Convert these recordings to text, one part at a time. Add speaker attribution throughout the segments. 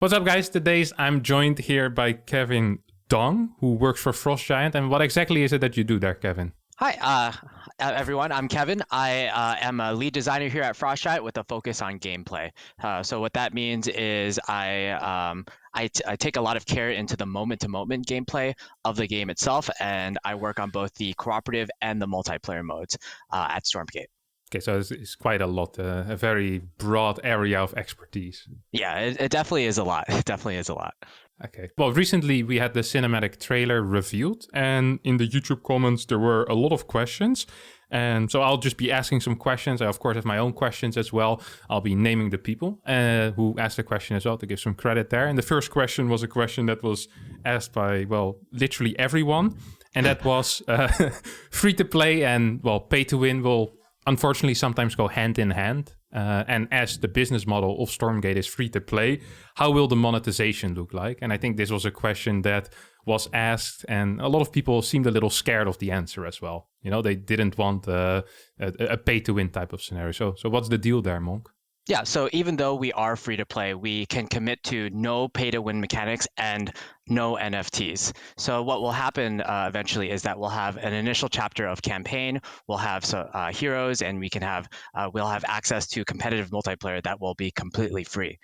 Speaker 1: What's up, guys? Today I'm joined here by Kevin Dong, who works for Frost Giant. And what exactly is it that you do there, Kevin?
Speaker 2: Hi, everyone. I'm Kevin. I am a lead designer here at Frost Giant with a focus on gameplay. So what that means is I take a lot of care into the moment-to-moment gameplay of the game itself, and I work on both the cooperative and the multiplayer modes at Stormgate.
Speaker 1: Okay, so it's quite a lot, a very broad area of expertise.
Speaker 2: Yeah, it definitely is a lot. It definitely is a lot.
Speaker 1: Okay. Well, recently we had the cinematic trailer revealed, and in the YouTube comments there were a lot of questions. And so I'll just be asking some questions. I, of course, have my own questions as well. I'll be naming the people who asked the question as well to give some credit there. And the first question was a question that was asked by, well, literally everyone. And that was free to play and, well, pay to win will unfortunately sometimes go hand in hand. And as the business model of Stormgate is free to play, how will the monetization look like? And I think this was a question that was asked, and a lot of people seemed a little scared of the answer as well. You know, they didn't want a pay to win type of scenario. So what's the deal there, Monk?
Speaker 2: Yeah, so even though we are free to play, we can commit to no pay to win mechanics and no NFTs. So what will happen eventually is that we'll have an initial chapter of campaign. We'll have heroes, and we'll have access to competitive multiplayer that will be completely free.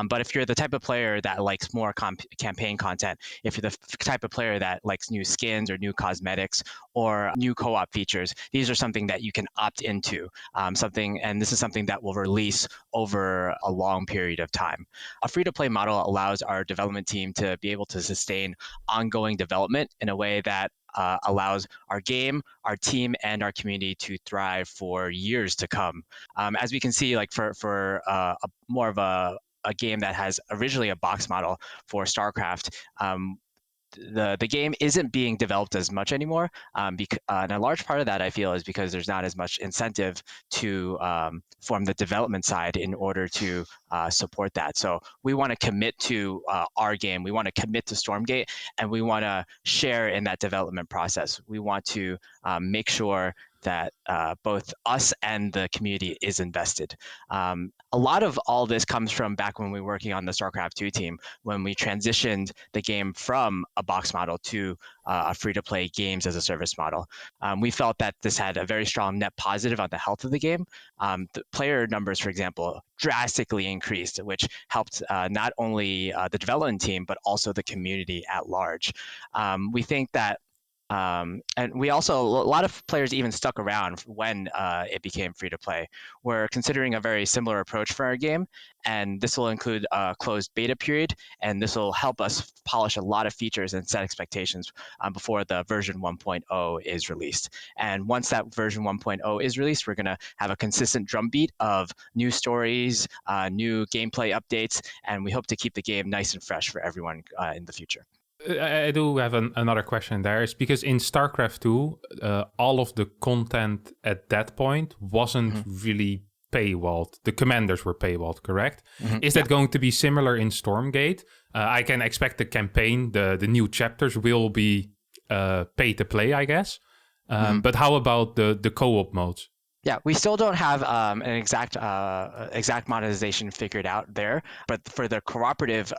Speaker 2: But if you're the type of player that likes more campaign content, if you're the type of player that likes new skins or new cosmetics or new co-op features, these are something that you can opt into. And this is something that will release over a long period of time. A free-to-play model allows our development team to be able to sustain ongoing development in a way that allows our game, our team, and our community to thrive for years to come. As we can see, like for more of a game that has originally a box model for StarCraft, the game isn't being developed as much anymore. And a large part of that, I feel, is because there's not as much incentive to form the development side in order to support that. So we want to commit to our game. We want to commit to Stormgate, and we want to share in that development process. We want to make sure that both us and the community is invested. A lot of all this comes from back when we were working on the StarCraft 2 team, when we transitioned the game from a box model to a free-to-play games as a service model. We felt that this had a very strong net positive on the health of the game. The player numbers, for example, drastically increased, which helped not only the development team, but also the community at large. We think that and we also, a lot of players even stuck around when it became free to play. We're considering a very similar approach for our game, and this will include a closed beta period, and this will help us polish a lot of features and set expectations before the version 1.0 is released. And once that version 1.0 is released, we're going to have a consistent drumbeat of new stories, new gameplay updates, and we hope to keep the game nice and fresh for everyone in the future.
Speaker 1: I do have another question there. Is because in StarCraft 2, all of the content at that point wasn't really paywalled. The commanders were paywalled, correct? Is that going to be similar in Stormgate? I can expect the campaign, the new chapters will be pay to play, I guess. But how about the co-op modes?
Speaker 2: Yeah, we still don't have an exact monetization figured out there, but for the cooperative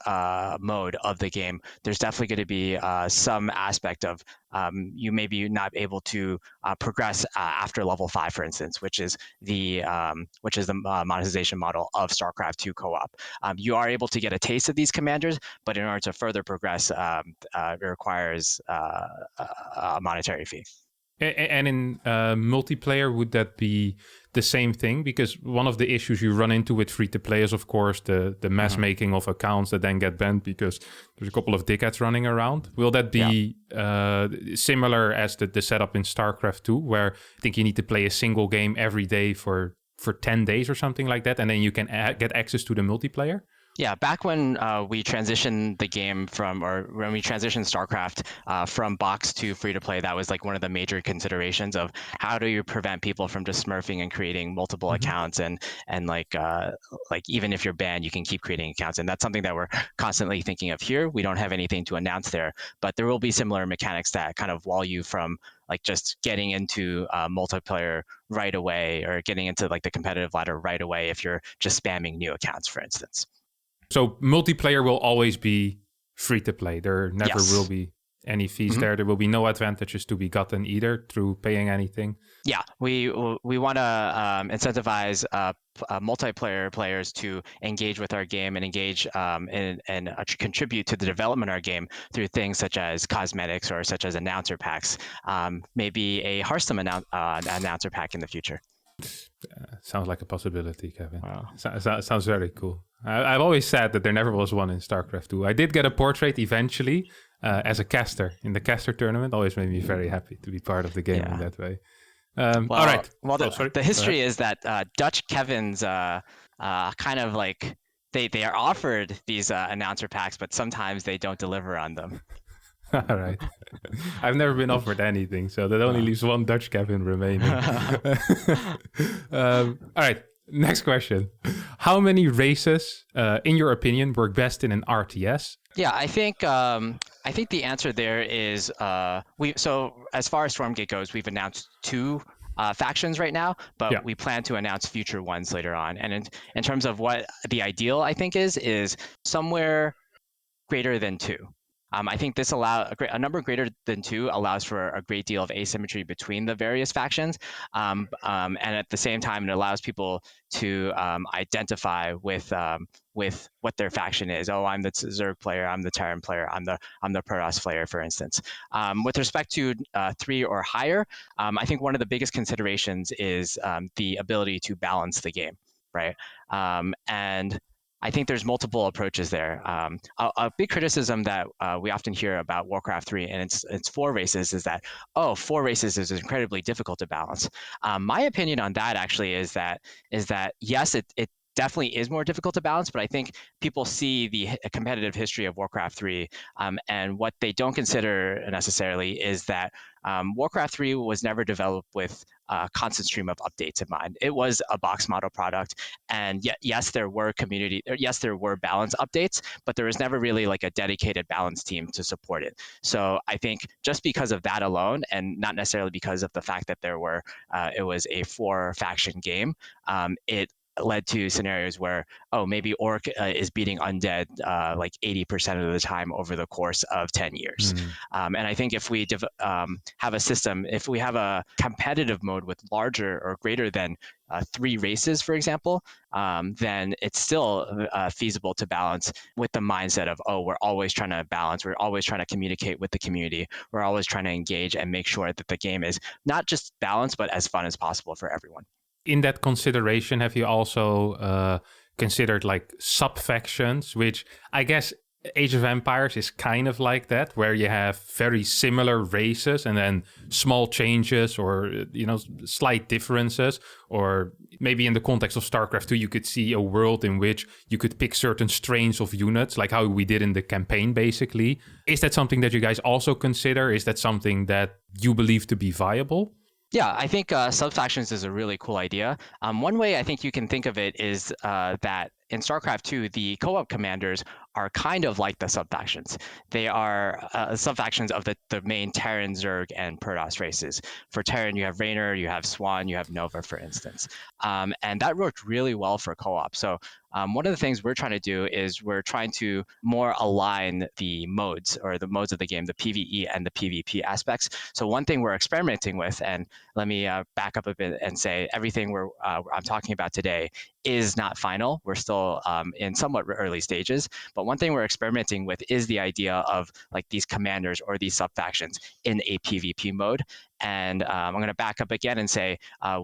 Speaker 2: mode of the game, there's definitely going to be some aspect of you maybe not able to progress after level 5, for instance, which is the monetization model of StarCraft 2 co-op. You are able to get a taste of these commanders, but in order to further progress, it requires a monetary fee.
Speaker 1: And in multiplayer, would that be the same thing? Because one of the issues you run into with free-to-play is, of course, the mass making of accounts that then get banned because there's a couple of dickheads running around. Will that be similar as the setup in StarCraft 2, where I think you need to play a single game every day for 10 days or something like that, and then you can get access to the multiplayer?
Speaker 2: Yeah, back when we transitioned the game when we transitioned StarCraft from box to free to play, that was like one of the major considerations of how do you prevent people from just smurfing and creating multiple accounts, and like even if you're banned, you can keep creating accounts, and that's something that we're constantly thinking of here. We don't have anything to announce there, but there will be similar mechanics that kind of wall you from like just getting into multiplayer right away, or getting into like the competitive ladder right away if you're just spamming new accounts, for instance.
Speaker 1: So multiplayer will always be free to play. There never
Speaker 2: Yes.
Speaker 1: will be any fees there. There will be no advantages to be gotten either through paying anything.
Speaker 2: Yeah, we want to incentivize multiplayer players to engage with our game and engage and contribute to the development of our game through things such as cosmetics or such as announcer packs. Maybe a Harstem announcer pack in the future.
Speaker 1: Sounds like a possibility, Kevin.
Speaker 2: Wow.
Speaker 1: Sounds very cool. I've always said that there never was one in StarCraft 2. I did get a portrait eventually as a caster in the caster tournament. Always made me very happy to be part of the game in that way. All right.
Speaker 2: Well, the history is that Dutch Kevins kind of like they are offered these announcer packs, but sometimes they don't deliver on them.
Speaker 1: All right. I've never been offered anything, so that only leaves one Dutch Kevin remaining. All right. Next question. How many races, in your opinion, work best in an RTS?
Speaker 2: Yeah, I think the answer there is so as far as Stormgate goes, we've announced 2 factions right now, but we plan to announce future ones later on. And in terms of what the ideal, I think is somewhere greater than 2. I think this a number greater than 2 allows for a great deal of asymmetry between the various factions, and at the same time, it allows people to identify with what their faction is. Oh, I'm the Zerg player. I'm the Terran player. I'm the Protoss player, for instance. With respect to 3 or higher, I think one of the biggest considerations is the ability to balance the game, right? And I think there's multiple approaches there. A big criticism that we often hear about Warcraft 3 and its 4 races is that, 4 races is incredibly difficult to balance. My opinion on that actually is that yes, it definitely is more difficult to balance, but I think people see the competitive history of Warcraft 3, and what they don't consider necessarily is that Warcraft 3 was never developed with a constant stream of updates in mind. It was a box model product, and yes, there were balance updates, but there was never really like a dedicated balance team to support it. So I think just because of that alone, and not necessarily because of the fact that it was a 4 faction game, it led to scenarios where, maybe Orc is beating Undead like 80% of the time over the course of 10 years. And I think if we have a system, if we have a competitive mode with larger or greater than 3 races, for example, then it's still feasible to balance with the mindset of, we're always trying to balance, we're always trying to communicate with the community, we're always trying to engage and make sure that the game is not just balanced, but as fun as possible for everyone.
Speaker 1: In that consideration, have you also considered like sub-factions, which I guess Age of Empires is kind of like that, where you have very similar races and then small changes or, slight differences, or maybe in the context of StarCraft 2, you could see a world in which you could pick certain strains of units, like how we did in the campaign, basically. Is that something that you guys also consider? Is that something that you believe to be viable?
Speaker 2: Yeah, I think sub-factions is a really cool idea. One way I think you can think of it is that in StarCraft 2, the co-op commanders are kind of like the sub-factions. They are sub-factions of the main Terran, Zerg, and Protoss races. For Terran, you have Raynor, you have Swan, you have Nova, for instance. And that worked really well for co-op. So one of the things we're trying to do is we're trying to more align the modes of the game, the PvE and the PvP aspects. So one thing we're experimenting with, and let me back up a bit and say everything I'm talking about today is not final. We're still in somewhat early stages, but one thing we're experimenting with is the idea of like these commanders or these sub-factions in a PvP mode. And I'm going to back up again and say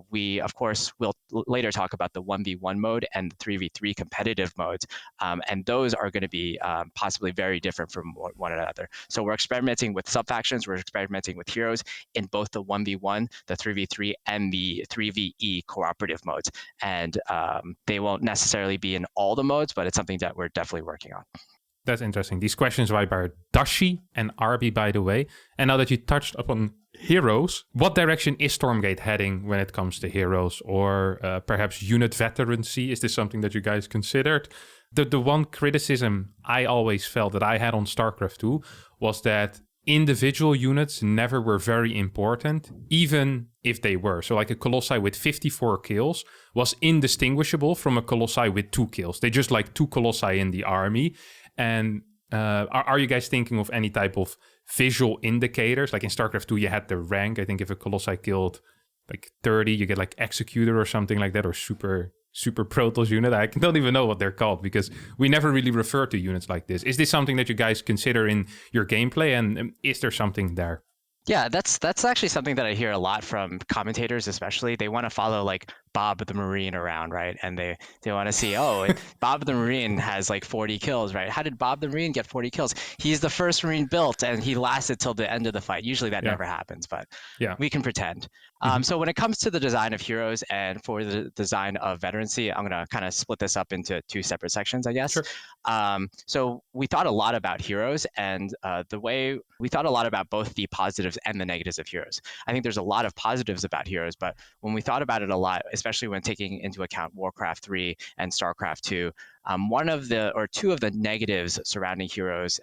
Speaker 2: we, of course, will later talk about the 1v1 mode and the 3v3 competitive modes. And those are going to be possibly very different from one another. So we're experimenting with sub-factions. We're experimenting with heroes in both the 1v1, the 3v3, and the 3ve cooperative modes. And they won't necessarily be in all the modes, but it's something that we're definitely working on.
Speaker 1: That's interesting. These questions are by Dashi and Arby, by the way. And now that you touched upon heroes, what direction is Stormgate heading when it comes to heroes? Or perhaps unit veterancy? Is this something that you guys considered? The one criticism I always felt that I had on StarCraft 2 was that individual units never were very important, even if they were. So like a Colossi with 54 kills was indistinguishable from a Colossi with 2 kills. They just like 2 Colossi in the army. And are you guys thinking of any type of visual indicators? Like in StarCraft 2, you had the rank. I think if a Colossi killed like 30, you get like Executor or something like that, or Super Protoss unit. I don't even know what they're called because we never really refer to units like this. Is this something that you guys consider in your gameplay, and is there something there?
Speaker 2: Yeah, that's actually something that I hear a lot from commentators, especially. They want to follow like Bob the Marine around, right? And they want to see, oh, Bob the Marine has like 40 kills, right? How did Bob the Marine get 40 kills? He's the first Marine built, and he lasted till the end of the fight. Usually that never happens, but we can pretend. So when it comes to the design of heroes and for the design of veterancy, I'm going to kind of split this up into 2 separate sections, I guess.
Speaker 1: Sure.
Speaker 2: So we thought a lot about heroes, and the way we thought a lot about both the positives and the negatives of heroes. I think there's a lot of positives about heroes, but when we thought about it a lot, especially when taking into account Warcraft 3 and StarCraft 2, one of the or two of the negatives surrounding heroes,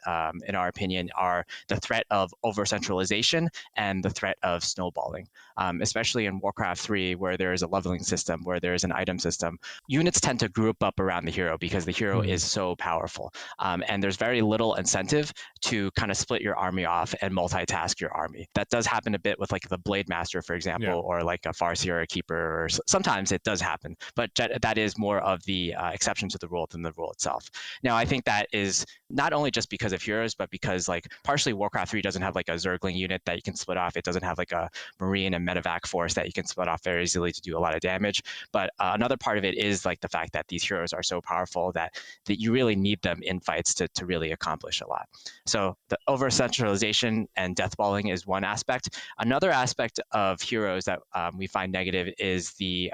Speaker 2: in our opinion, are the threat of over-centralization and the threat of snowballing. Especially in Warcraft 3, where there is a leveling system, where there is an item system, units tend to group up around the hero because the hero is so powerful. And there's very little incentive to kind of split your army off and multitask your army. That does happen a bit with like the Blade Master, for example, or like a Farseer or a Keeper, or sometimes it does happen, but that is more of the exception to the rule than the rule itself. Now, I think that is not only just because of heroes, but because like partially Warcraft 3 doesn't have like a Zergling unit that you can split off. It doesn't have like a Marine and Medevac force that you can split off very easily to do a lot of damage. But another part of it is like the fact that these heroes are so powerful that you really need them in fights to really accomplish a lot. So the over centralization and deathballing is one aspect. Another aspect of heroes that we find negative is the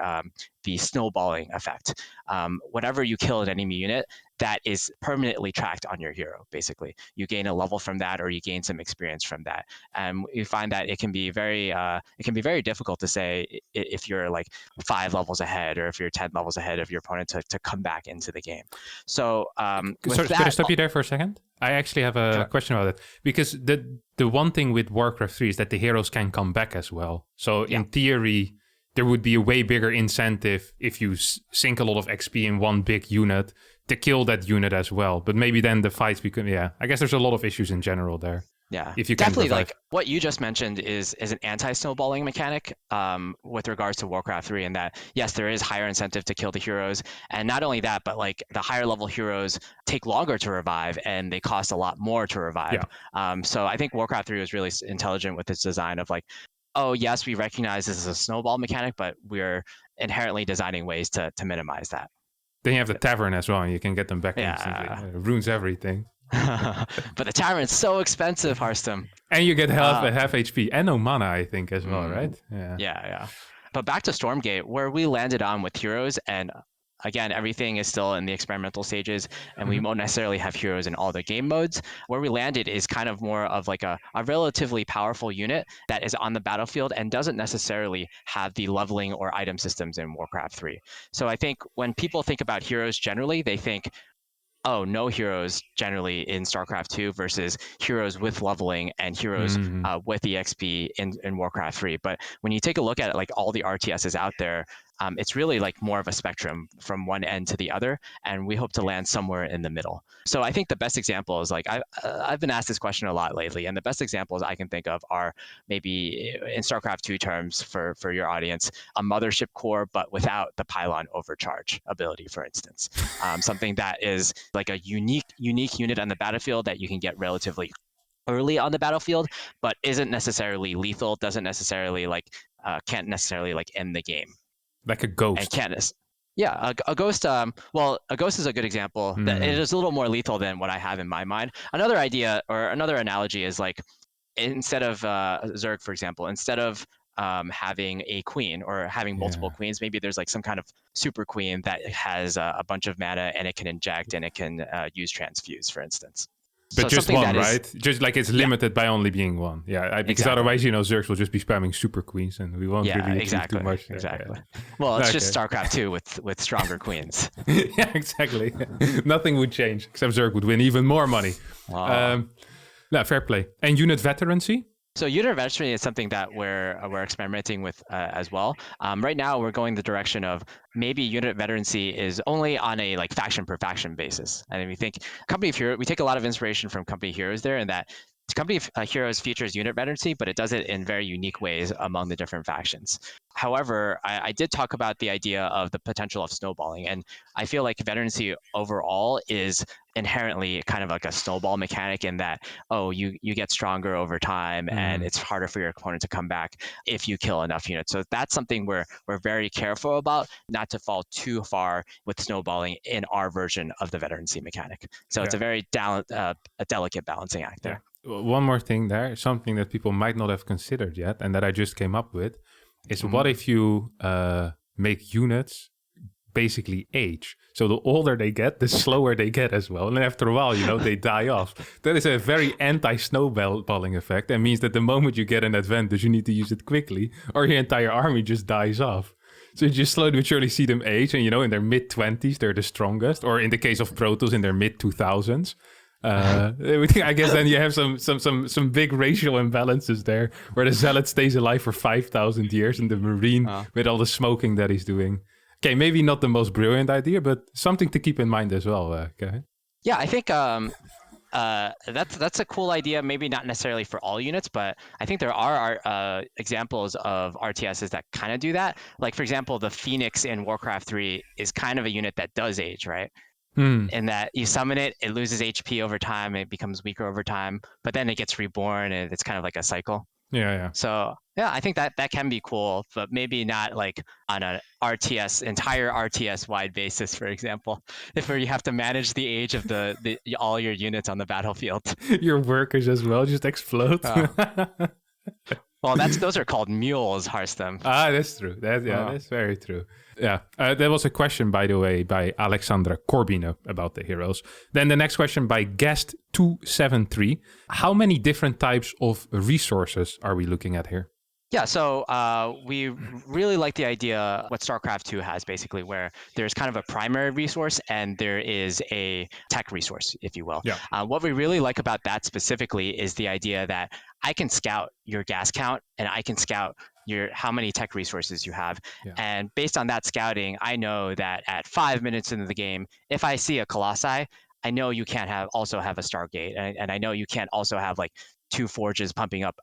Speaker 2: snowballing effect. Whenever you kill an enemy unit, that is permanently tracked on your hero. Basically, you gain a level from that, or you gain some experience from that. And you find that it can be very difficult to say if you're like 5 levels ahead or if you're 10 levels ahead of your opponent to come back into the game. So
Speaker 1: could I stop you there for a second? I actually have a question about it, because the one thing with Warcraft 3 is that the heroes can come back as well. So in theory, there would be a way bigger incentive if you sink a lot of XP in one big unit to kill that unit as well. But maybe then the fights become, I guess there's a lot of issues in general there.
Speaker 2: Yeah,
Speaker 1: if you
Speaker 2: definitely like what you just mentioned is an anti-snowballing mechanic with regards to Warcraft 3, and that yes, there is higher incentive to kill the heroes, and not only that, but like the higher level heroes take longer to revive and they cost a lot more to revive. So I think Warcraft 3 was really intelligent with its design of like, oh yes, we recognize this is a snowball mechanic, but we're inherently designing ways to minimize that.
Speaker 1: Then you have the tavern as well, and you can get them back instantly. It ruins everything.
Speaker 2: But the tavern's so expensive, Harstem.
Speaker 1: And you get half HP and no mana, I think, as well, right?
Speaker 2: Yeah. But back to Stormgate, where we landed on with heroes, and again, everything is still in the experimental stages, and we won't necessarily have heroes in all the game modes. Where we landed is kind of more of like a relatively powerful unit that is on the battlefield and doesn't necessarily have the leveling or item systems in Warcraft 3. So I think when people think about heroes generally, they think, oh, no heroes generally in StarCraft 2 versus heroes with leveling and heroes with EXP in Warcraft 3. But when you take a look at it, like all the RTSs out there, it's really like more of a spectrum from one end to the other, and we hope to land somewhere in the middle. So I think the best example is like I've been asked this question a lot lately, and the best examples I can think of are maybe in StarCraft 2 terms for your audience, a mothership core but without the pylon overcharge ability, for instance. Something that is like a unique unit on the battlefield that you can get relatively early on the battlefield, but isn't necessarily lethal, doesn't necessarily like can't necessarily like end the game.
Speaker 1: Like a ghost.
Speaker 2: And Candace. Yeah, a ghost. Well, a ghost is a good example. It is a little more lethal than what I have in my mind. Another idea or another analogy is like instead of Zerg, for example, instead of having a queen or having multiple queens, maybe there's like some kind of super queen that has a bunch of mana and it can inject and it can use transfuse, for instance.
Speaker 1: But so just one, right? Just like it's limited by only being one. Because otherwise, Zergs will just be spamming super queens and we won't really achieve too much.
Speaker 2: Exactly. Well, it's just StarCraft 2 with stronger queens.
Speaker 1: Yeah, exactly. Nothing would change except Zerg would win even more money.
Speaker 2: Wow.
Speaker 1: Yeah, fair play. And unit veterancy?
Speaker 2: So unit veterancy is something that we're experimenting with as well. Right now, we're going the direction of maybe unit veterancy is only on a like faction per faction basis. And we think Company of Heroes, we take a lot of inspiration from Company of Heroes there, in that Company of Heroes features unit veterancy, but it does it in very unique ways among the different factions. However, I did talk about the idea of the potential of snowballing, and I feel like veterancy overall is inherently kind of like a snowball mechanic, in that you get stronger over time and it's harder for your opponent to come back if you kill enough units. So that's something we're very careful about, not to fall too far with snowballing in our version of the veterancy mechanic. So it's a very a delicate balancing act there.
Speaker 1: One more thing there, something that people might not have considered yet and that I just came up with is what if you make units basically age? So the older they get, the slower they get as well. And after a while, they die off. That is a very anti-snowballing effect. That means that the moment you get an advantage, you need to use it quickly or your entire army just dies off. So you just slowly but surely see them age, and in their mid-20s, they're the strongest. Or in the case of Protoss, in their mid-2000s. I guess then you have some big racial imbalances there, where the Zealot stays alive for 5,000 years and the Marine with all the smoking that he's doing. Okay, maybe not the most brilliant idea, but something to keep in mind as well. Okay.
Speaker 2: Yeah, I think that's a cool idea. Maybe not necessarily for all units, but I think there are examples of RTSs that kind of do that. Like, for example, the Phoenix in Warcraft 3 is kind of a unit that does age, right? In that you summon it, it loses HP over time, it becomes weaker over time, but then it gets reborn, and it's kind of like a cycle.
Speaker 1: Yeah.
Speaker 2: So yeah, I think that can be cool, but maybe not like on an entire RTS wide basis, for example, where you have to manage the age of all your units on the battlefield.
Speaker 1: Your workers as well just explode.
Speaker 2: Well, those are called mules, Harstem.
Speaker 1: That's true. That's very true. Yeah, there was a question, by the way, by Alexandra Corbino about the heroes. Then the next question by guest 273. How many different types of resources are we looking at here?
Speaker 2: Yeah, so we really like the idea what StarCraft 2 has, basically, where there's kind of a primary resource and there is a tech resource, if you will.
Speaker 1: Yeah.
Speaker 2: What we really like about that specifically is the idea that I can scout your gas count and I can scout how many tech resources you have. Yeah. And based on that scouting, I know that at 5 minutes into the game, if I see a Colossi, I know you can't also have a Stargate, and I know you can't also have like 2 forges pumping up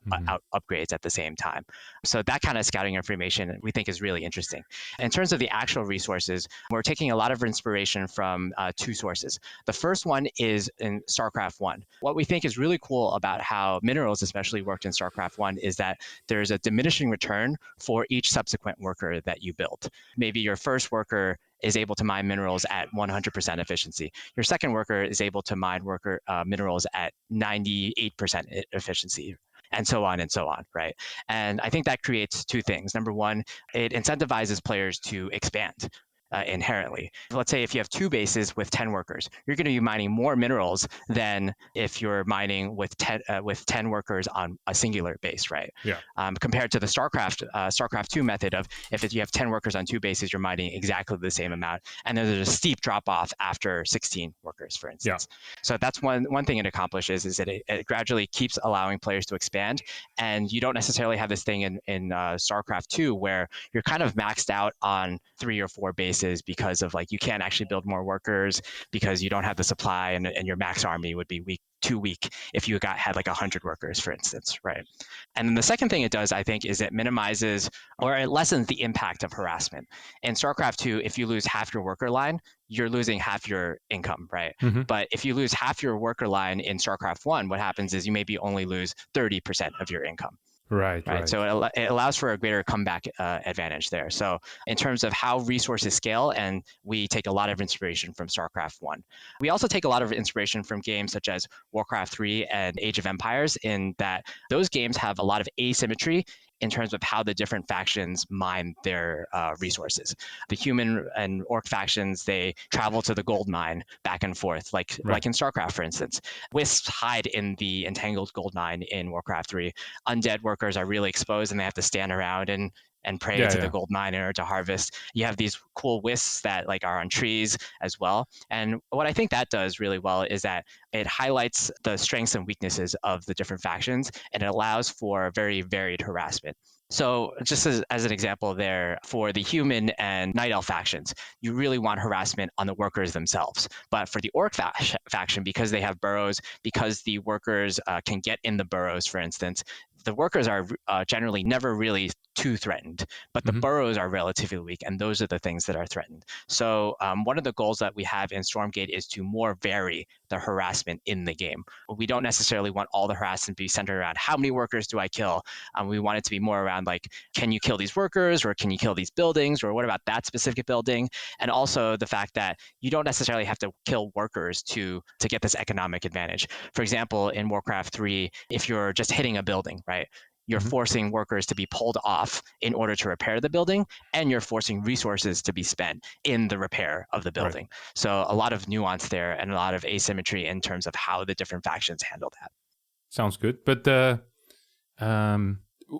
Speaker 2: upgrades at the same time. So that kind of scouting information we think is really interesting. In terms of the actual resources, we're taking a lot of inspiration from 2 sources. The first one is in StarCraft 1. What we think is really cool about how minerals especially worked in StarCraft 1 is that there's a diminishing return for each subsequent worker that you build. Maybe your first worker is able to mine minerals at 100% efficiency. Your second worker is able to mine minerals at 98% efficiency, and so on, right? And I think that creates 2 things. Number one, it incentivizes players to expand. Inherently. Let's say if you have 2 bases with 10 workers, you're going to be mining more minerals than if you're mining with 10 workers on a singular base, right?
Speaker 1: Yeah.
Speaker 2: Compared to the StarCraft 2 method of if you have 10 workers on 2 bases, you're mining exactly the same amount, and then there's a steep drop off after 16 workers, for instance. Yeah. So that's one thing it accomplishes, is that it gradually keeps allowing players to expand, and you don't necessarily have this thing in StarCraft 2 where you're kind of maxed out on 3 or 4 bases because of you can't actually build more workers because you don't have the supply, and your max army would be too weak if you had 100 workers, for instance, right? And then the second thing it does, I think, is it minimizes or it lessens the impact of harassment. In StarCraft 2, if you lose half your worker line, you're losing half your income, right? But if you lose half your worker line in StarCraft 1, what happens is you maybe only lose 30% of your income.
Speaker 1: Right.
Speaker 2: So it allows for a greater comeback advantage there. So in terms of how resources scale, and we take a lot of inspiration from StarCraft 1. We also take a lot of inspiration from games such as Warcraft 3 and Age of Empires, in that those games have a lot of asymmetry in terms of how the different factions mine their resources. The human and orc factions, they travel to the gold mine back and forth, like in StarCraft, for instance. Wisps hide in the entangled gold mine in Warcraft 3. Undead workers are really exposed and they have to stand around and and pray
Speaker 1: Yeah,
Speaker 2: to the
Speaker 1: yeah.
Speaker 2: gold mine in order to harvest. You have these cool wisps that like are on trees as well. And what I think that does really well is that it highlights the strengths and weaknesses of the different factions, and it allows for very varied harassment. So just as an example there, for the human and night elf factions, you really want harassment on the workers themselves. But for the orc faction, because they have burrows, because the workers can get in the burrows, for instance, the workers are generally never really too threatened, but the burrows are relatively weak, and those are the things that are threatened. So one of the goals that we have in Stormgate is to more vary the harassment in the game. We don't necessarily want all the harassment to be centered around how many workers do I kill. We want it to be more around like, can you kill these workers, or can you kill these buildings, or what about that specific building? And also the fact that you don't necessarily have to kill workers to get this economic advantage. For example, in Warcraft 3, if you're just hitting a building, right, you're forcing workers to be pulled off in order to repair the building, and you're forcing resources to be spent in the repair of the building. Right. So a lot of nuance there and a lot of asymmetry in terms of how the different factions handle that.
Speaker 1: Sounds good. But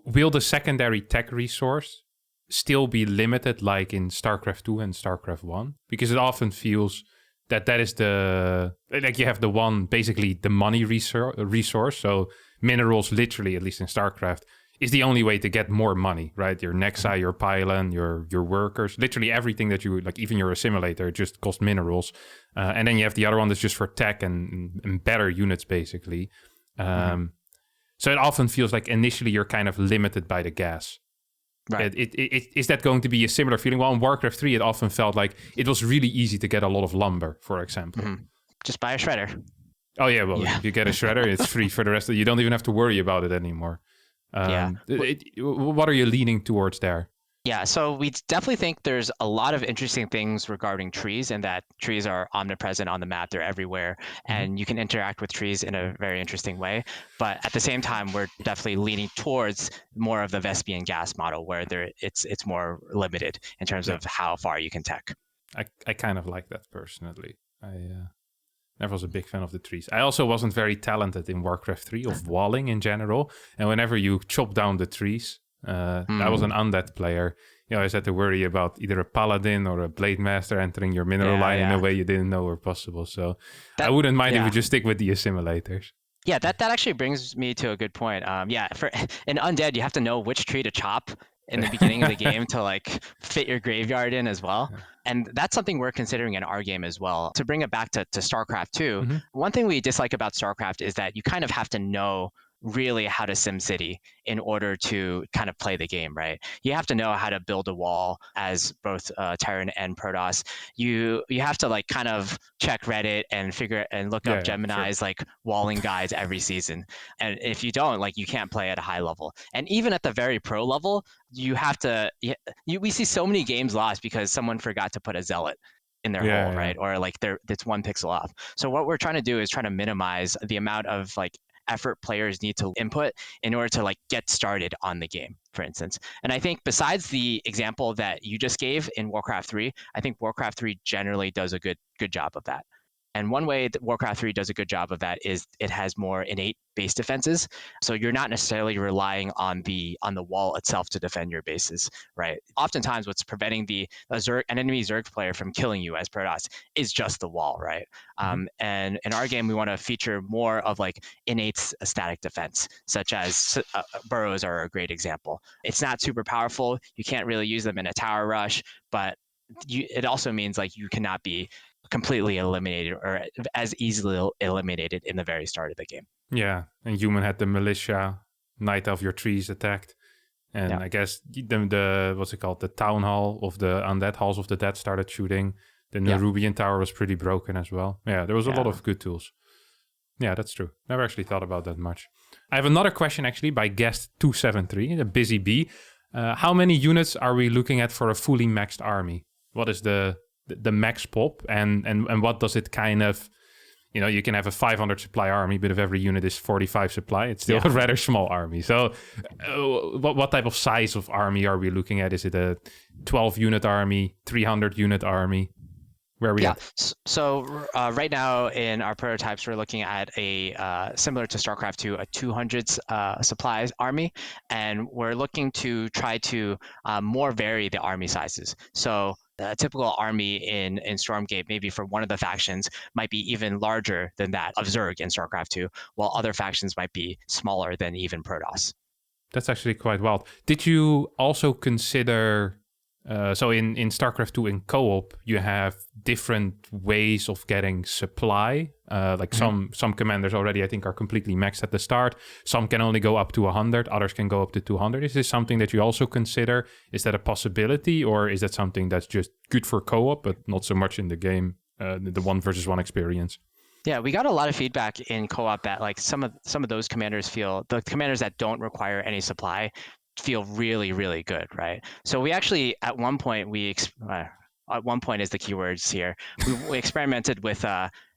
Speaker 1: will the secondary tech resource still be limited like in StarCraft 2 and StarCraft 1? Because it often feels that is the, like you have the one, basically the money resource. So minerals, literally, at least in StarCraft, is the only way to get more money, right? Your Nexa, your pylon, your workers, literally everything that you, like even your assimilator just cost minerals. And then you have the other one that's just for tech and better units, basically. So it often feels like initially you're kind of limited by the gas. Right. Is that going to be a similar feeling? Well, in Warcraft 3, it often felt like it was really easy to get a lot of lumber, for example.
Speaker 2: Just buy a shredder.
Speaker 1: Oh, yeah. Well, if you get a shredder, it's free for the rest of it. You don't even have to worry about it anymore. What are you leaning towards there?
Speaker 2: Yeah, so we definitely think there's a lot of interesting things regarding trees, and that trees are omnipresent on the map. They're everywhere, and you can interact with trees in a very interesting way. But at the same time, we're definitely leaning towards more of the Vespian gas model, where it's more limited in terms of how far you can tech.
Speaker 1: I kind of like that personally. I never was a big fan of the trees. I also wasn't very talented in Warcraft 3 of walling in general, and whenever you chop down the trees, I was an undead player. You always had to worry about either a paladin or a blade master entering your mineral line in a way you didn't know were possible. So I wouldn't mind if we just stick with the assimilators.
Speaker 2: Yeah, that actually brings me to a good point. For in undead, you have to know which tree to chop in the beginning of the game to like fit your graveyard in as well. And that's something we're considering in our game as well. To bring it back to StarCraft 2, one thing we dislike about StarCraft is that you kind of have to know really how to SimCity in order to kind of play the game, right? You have to know how to build a wall as both Terran and Protoss. You have to like kind of check Reddit and look up Gemini's like walling guides every season. And if you don't, like you can't play at a high level. And even at the very pro level, you have to. We see so many games lost because someone forgot to put a zealot in their hole, right? Or like it's one pixel off. So what we're trying to do is try to minimize the amount of like effort players need to input in order to like get started on the game, for instance. And I think besides the example that you just gave in Warcraft 3, I think Warcraft 3 generally does a good job of that. And one way that Warcraft 3 does a good job of that is it has more innate base defenses. So you're not necessarily relying on the wall itself to defend your bases, right? Oftentimes what's preventing an enemy Zerg player from killing you as Protoss is just the wall, right? And in our game, we want to feature more of like innate static defense, such as burrows are a great example. It's not super powerful. You can't really use them in a tower rush, but it also means like you cannot be completely eliminated or as easily eliminated in the very start of the game.
Speaker 1: Yeah, and human had the militia, night of your trees attacked. And I guess the what's it called? The town hall of the undead, halls of the dead started shooting. The Nerubian tower was pretty broken as well. Yeah, there was a lot of good tools. Yeah, that's true. Never actually thought about that much. I have another question actually by guest 273, the Busy Bee. How many units are we looking at for a fully maxed army? What is the max pop and what does it kind of, you can have a 500 supply army, but if every unit is 45 supply, it's still a rather small army. So what type of size of army are we looking at? Is it a 12 unit army, 300 unit army? Where are we
Speaker 2: Yeah.
Speaker 1: at?
Speaker 2: So right now in our prototypes, we're looking at a similar to StarCraft 2, a 200 supplies army, and we're looking to try to more vary the army sizes. So a typical army in Stormgate, maybe for one of the factions, might be even larger than that of Zerg in StarCraft 2, while other factions might be smaller than even Protoss.
Speaker 1: That's actually quite wild. Did you also consider? So in StarCraft 2 in co-op, you have different ways of getting supply. Like
Speaker 2: Mhm.
Speaker 1: some commanders already, I think, are completely maxed at the start. Some can only go up to 100. Others can go up to 200. Is this something that you also consider? Is that a possibility, or is that something that's just good for co-op, but not so much in the game, the one versus one experience?
Speaker 2: Yeah, we got a lot of feedback in co-op that like some of those commanders feel the commanders that don't require any supply feel really really good, right? So we actually at one point at one point is the keywords here. We experimented with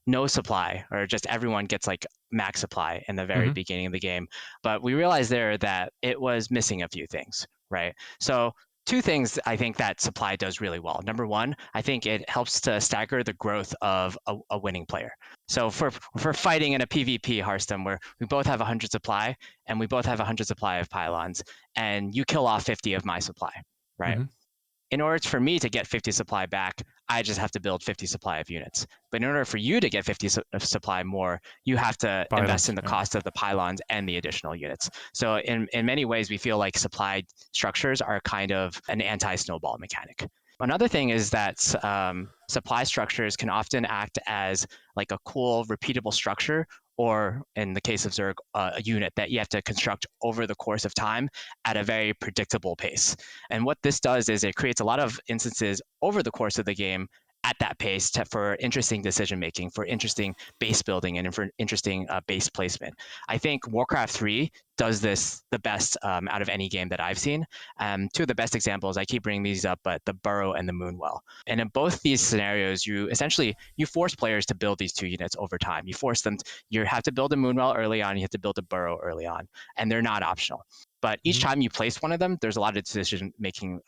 Speaker 2: no supply or just everyone gets like max supply in the very
Speaker 1: Mm-hmm.
Speaker 2: beginning of the game, but we realized there that it was missing a few things, right? So two things I think that supply does really well. Number one, I think it helps to stagger the growth of a winning player. So for fighting in a PvP Harstem where we both have 100 supply and we both have 100 supply of pylons, and you kill off 50 of my supply, right?
Speaker 1: Mm-hmm.
Speaker 2: In order for me to get 50 supply back, I just have to build 50 supply of units. But in order for you to get 50 supply more, you have to invest
Speaker 1: Violence.
Speaker 2: in the
Speaker 1: Yeah.
Speaker 2: cost of the pylons and the additional units. So in many ways, we feel like supply structures are kind of an anti-snowball mechanic. Another thing is that supply structures can often act as like a cool, repeatable structure, or in the case of Zerg, a unit that you have to construct over the course of time at a very predictable pace. And what this does is it creates a lot of instances over the course of the game at that pace for interesting decision making, for interesting base building, and for interesting base placement. I think Warcraft 3 does this the best out of any game that I've seen. Two of the best examples, I keep bringing these up, but the Burrow and the Moonwell. And in both these scenarios, you force players to build these two units over time. You force them. You have to build a Moonwell early on. You have to build a Burrow early on, and they're not optional. But each
Speaker 1: Mm-hmm.
Speaker 2: time you place one of them, there's a lot of decision making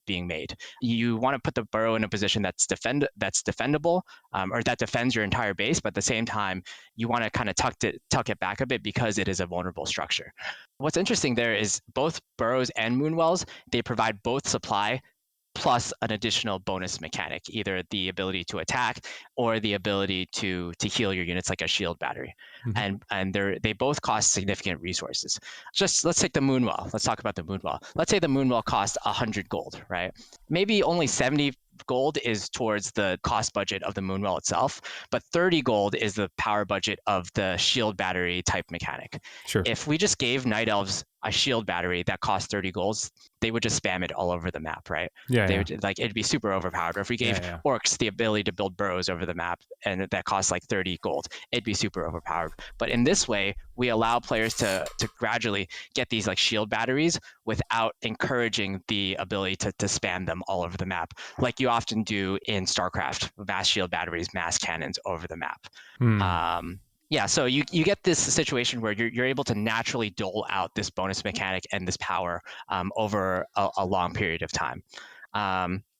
Speaker 2: being made. You want to put the Burrow in a position that's defendable, or that defends your entire base, but at the same time, you want to kind of tuck it back a bit because it is a vulnerable structure. What's interesting there is both Burrows and Moonwells, they provide both supply plus an additional bonus mechanic, either the ability to attack or the ability to heal your units like a shield battery.
Speaker 1: Mm-hmm.
Speaker 2: And they both cost significant resources. Just let's take the Moonwell. Let's talk about the Moonwell. Let's say the Moonwell costs 100 gold, right? Maybe only 70 gold is towards the cost budget of the Moonwell itself, but 30 gold is the power budget of the shield battery type mechanic.
Speaker 1: Sure.
Speaker 2: If we just gave Night Elves a shield battery that costs 30 golds, they would just spam it all over the map, right?
Speaker 1: Yeah.
Speaker 2: They
Speaker 1: Yeah.
Speaker 2: would like it'd be super overpowered. Or if we
Speaker 1: Yeah.
Speaker 2: gave
Speaker 1: Yeah.
Speaker 2: orcs the ability to build burrows over the map and that costs like 30 gold, it'd be super overpowered. But in this way, we allow players to gradually get these like shield batteries without encouraging the ability to spam them all over the map, like you often do in StarCraft, mass shield batteries, mass cannons over the map.
Speaker 1: Hmm.
Speaker 2: Yeah, so you get this situation where you're able to naturally dole out this bonus mechanic and this power over a long period of time.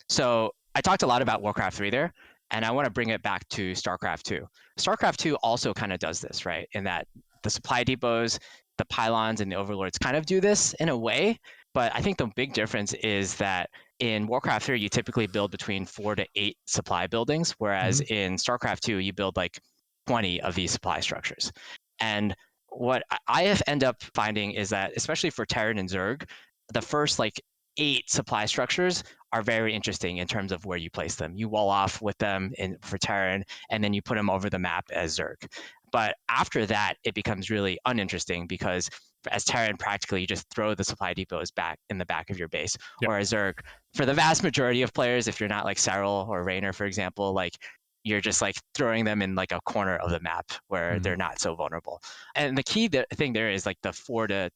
Speaker 2: So I talked a lot about Warcraft 3 there, and I want to bring it back to StarCraft 2. StarCraft 2 also kind of does this, right? In that the supply depots, the pylons, and the overlords kind of do this in a way, but I think the big difference is that in Warcraft 3, you typically build between 4 to 8 supply buildings, whereas
Speaker 1: Mm-hmm.
Speaker 2: in StarCraft 2, you build like 20 of these supply structures. And what I end up finding is that, especially for Terran and Zerg, the first like 8 supply structures are very interesting in terms of where you place them. You wall off with them for Terran, and then you put them over the map as Zerg. But after that, it becomes really uninteresting because as Terran, practically you just throw the supply depots back in the back of your base.
Speaker 1: Yeah.
Speaker 2: Or as Zerg, for the vast majority of players, if you're not like Cyril or Raynor, for example, like you're just like throwing them in like a corner of the map where
Speaker 1: Mm-hmm.
Speaker 2: they're not so vulnerable. And the key thing there is like the 4 to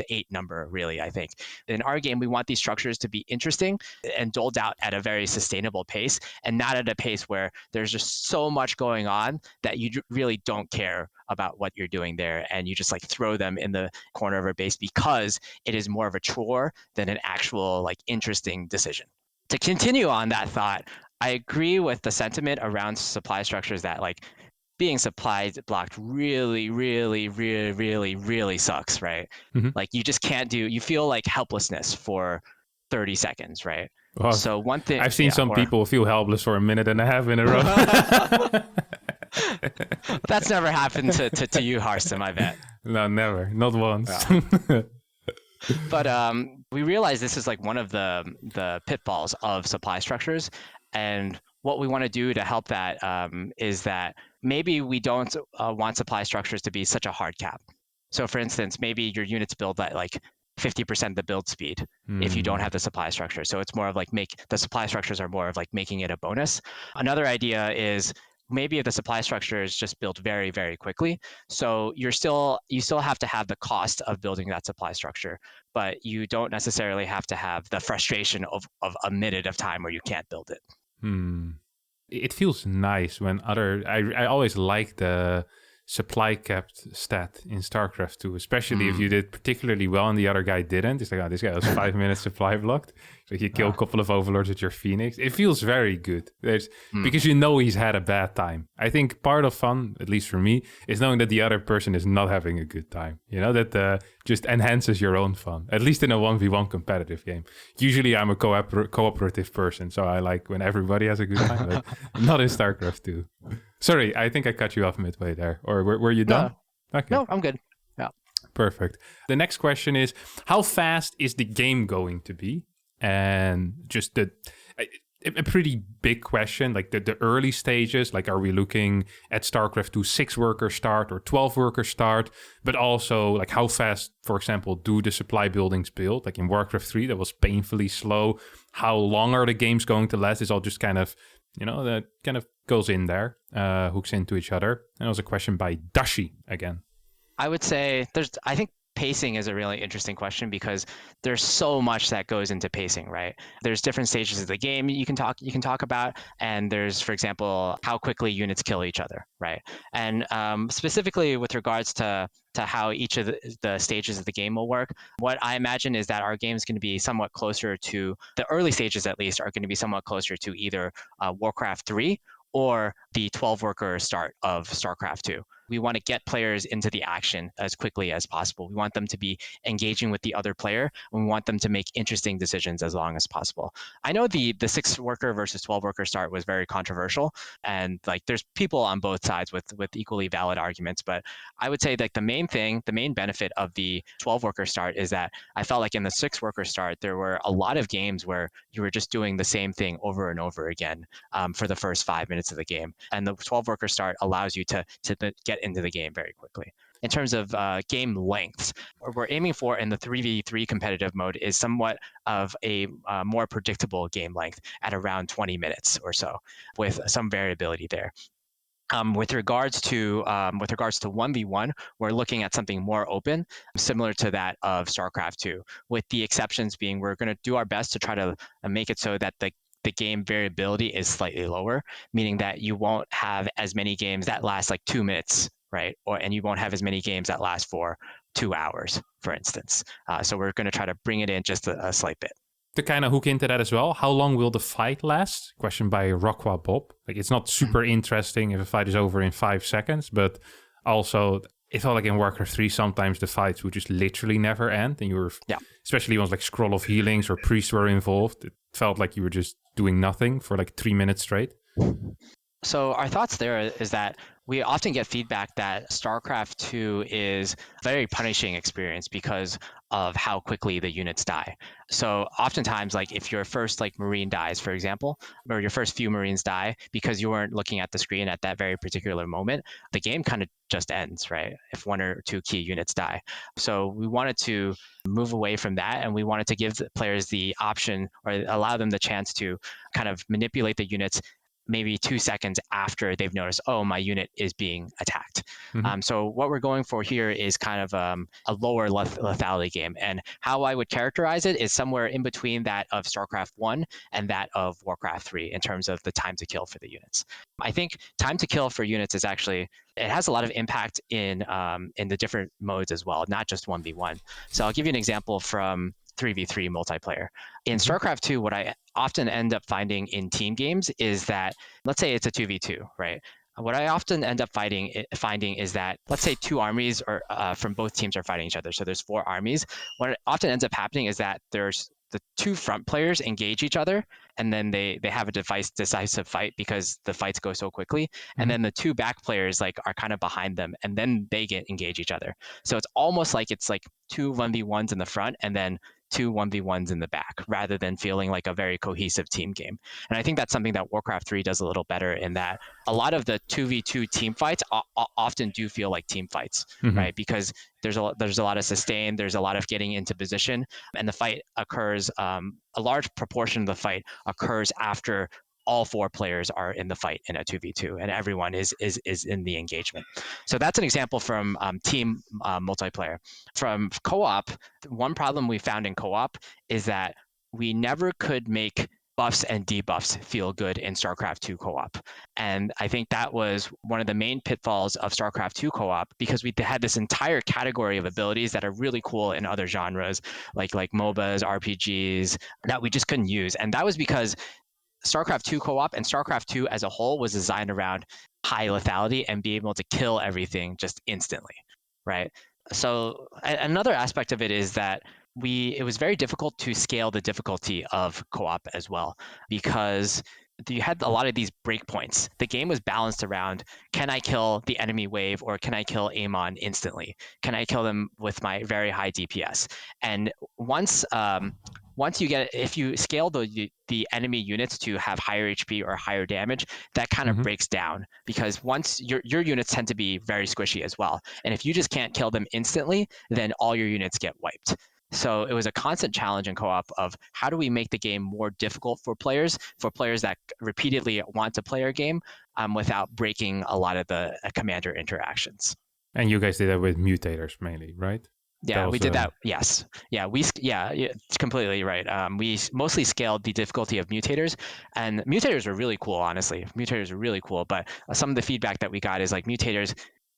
Speaker 2: 8 number, really, I think. In our game, we want these structures to be interesting and doled out at a very sustainable pace and not at a pace where there's just so much going on that you really don't care about what you're doing there. And you just like throw them in the corner of a base because it is more of a chore than an actual like interesting decision. To continue on that thought, I agree with the sentiment around supply structures that like being supply blocked really, really, really, really, really sucks, right?
Speaker 1: Mhm.
Speaker 2: Like you just can't do, you feel like helplessness for 30 seconds, right?
Speaker 1: Well,
Speaker 2: So one thing,
Speaker 1: I've seen
Speaker 2: yeah,
Speaker 1: some
Speaker 2: or
Speaker 1: people feel helpless for a minute and a half in a row.
Speaker 2: that's never happened to you, Harstem, I bet.
Speaker 1: No, never. Not once.
Speaker 2: Yeah. But we realize this is like one of the pitfalls of supply structures, and what we want to do to help that is that maybe we don't want supply structures to be such a hard cap. So, for instance, maybe your units build at like 50% of the build speed if you don't have the supply structure. So it's more of like make the supply structures are more of like making it a bonus. Another idea is maybe if the supply structure is just built very, very quickly. So you still have to have the cost of building that supply structure, but you don't necessarily have to have the frustration of a minute of time where you can't build it.
Speaker 1: Hmm. It feels nice when I always like the supply capped stat in StarCraft 2, especially if you did particularly well and the other guy didn't. It's like, oh, this guy was 5 minutes supply blocked. So you kill a couple of overlords with your Phoenix. It feels very good. Because you know he's had a bad time. I think part of fun, at least for me, is knowing that the other person is not having a good time. You know, that just enhances your own fun, at least in a 1v1 competitive game. Usually I'm a cooperative person, so I like when everybody has a good time, but not in StarCraft 2. Sorry, I think I cut you off midway there. Or were you done?
Speaker 2: No,
Speaker 1: Okay.
Speaker 2: no, I'm good. Yeah.
Speaker 1: Perfect. The next question is, how fast is the game going to be? And just a pretty big question, like the early stages, like are we looking at StarCraft 2 6-worker start or 12-worker start? But also, like how fast, for example, do the supply buildings build? Like in Warcraft 3, that was painfully slow. How long are the games going to last? It's all just kind of, that kind of goes in there, hooks into each other. And it was a question by Dashi again.
Speaker 2: I would say I think pacing is a really interesting question because there's so much that goes into pacing, right? There's different stages of the game you can talk about, and there's, for example, how quickly units kill each other, right? And specifically with regards to how each of the stages of the game will work, what I imagine is that our game is going to be somewhat closer to the early stages, at least, are going to be somewhat closer to either Warcraft 3 or the 12-worker start of StarCraft 2. We want to get players into the action as quickly as possible. We want them to be engaging with the other player, and we want them to make interesting decisions as long as possible. I know the 6-worker versus 12-worker start was very controversial, and like there's people on both sides with equally valid arguments, but I would say like the main benefit of the 12-worker start is that I felt like in the 6-worker start, there were a lot of games where you were just doing the same thing over and over again for the first 5 minutes of the game. And the 12-worker start allows you to get into the game very quickly. In terms of game lengths, what we're aiming for in the 3v3 competitive mode is somewhat of a more predictable game length at around 20 minutes or so, with some variability there. With regards to 1v1, we're looking at something more open, similar to that of StarCraft 2, with the exceptions being we're going to do our best to try to make it so that the game variability is slightly lower, meaning that you won't have as many games that last like 2 minutes, right? And you won't have as many games that last for 2 hours, for instance. So we're going to try to bring it in just a slight bit.
Speaker 1: To kind of hook into that as well, how long will the fight last? Question by Rockwell Bob. Like, it's not super interesting if a fight is over in 5 seconds, but also it felt like in Warcraft 3, sometimes the fights would just literally never end. And you were, especially once like Scroll of Healings or Priests were involved, it felt like you were just doing nothing for like 3 minutes straight.
Speaker 2: So our thoughts there is that we often get feedback that StarCraft 2 is a very punishing experience because of how quickly the units die. So oftentimes, like if your first like Marine dies, for example, or your first few Marines die because you weren't looking at the screen at that very particular moment, the game kind of just ends, right? If 1 or 2 key units die. So we wanted to move away from that, and we wanted to give the players the option or allow them the chance to kind of manipulate the units maybe 2 seconds after they've noticed, oh, my unit is being attacked. So what we're going for here is kind of a lower lethality game. And how I would characterize it is somewhere in between that of StarCraft 1 and that of Warcraft 3 in terms of the time to kill for the units. I think time to kill for units is actually, it has a lot of impact in the different modes as well, not just 1v1. So I'll give you an example from 3v3 multiplayer. In
Speaker 1: Mhm.
Speaker 2: StarCraft 2, what I often end up finding in team games is that, let's say it's a 2v2, right? What I often end up finding is that, let's say two armies or from both teams are fighting each other. So there's four armies. What often ends up happening is that there's the two front players engage each other, and then they have a decisive fight because the fights go so quickly. And
Speaker 1: Mhm.
Speaker 2: then the two back players like are kind of behind them, and then they engage each other. So it's almost like it's like two 1v1s in the front and then two 1v1s in the back, rather than feeling like a very cohesive team game. And I think that's something that Warcraft 3 does a little better, in that a lot of the 2v2 team fights often do feel like team fights,
Speaker 1: Mhm.
Speaker 2: right? Because there's a lot of sustain, there's a lot of getting into position, and the fight occurs, a large proportion of the fight occurs after all four players are in the fight in a 2v2 and everyone is in the engagement. So that's an example from team multiplayer. From co-op, one problem we found in co-op is that we never could make buffs and debuffs feel good in StarCraft 2 co-op. And I think that was one of the main pitfalls of StarCraft 2 co-op, because we had this entire category of abilities that are really cool in other genres, like MOBAs, RPGs, that we just couldn't use. And that was because StarCraft 2 co-op and StarCraft 2 as a whole was designed around high lethality and be able to kill everything just instantly, right? So another aspect of it is that it was very difficult to scale the difficulty of co-op as well, because you had a lot of these breakpoints. The game was balanced around, can I kill the enemy wave or can I kill Amon instantly? Can I kill them with my very high DPS? And once you get, if you scale the enemy units to have higher HP or higher damage, that kind of
Speaker 1: Mhm.
Speaker 2: breaks down, because once your units tend to be very squishy as well. And if you just can't kill them instantly, then all your units get wiped. So it was a constant challenge in co-op of how do we make the game more difficult for players that repeatedly want to play our game, without breaking a lot of the commander interactions.
Speaker 1: And you guys did that with mutators mainly, right? That
Speaker 2: Yeah, we
Speaker 1: was
Speaker 2: did that. Yes. Yeah, it's completely right. We mostly scaled the difficulty of mutators, and mutators were really cool, honestly. Mutators were really cool, but some of the feedback that we got is like mutators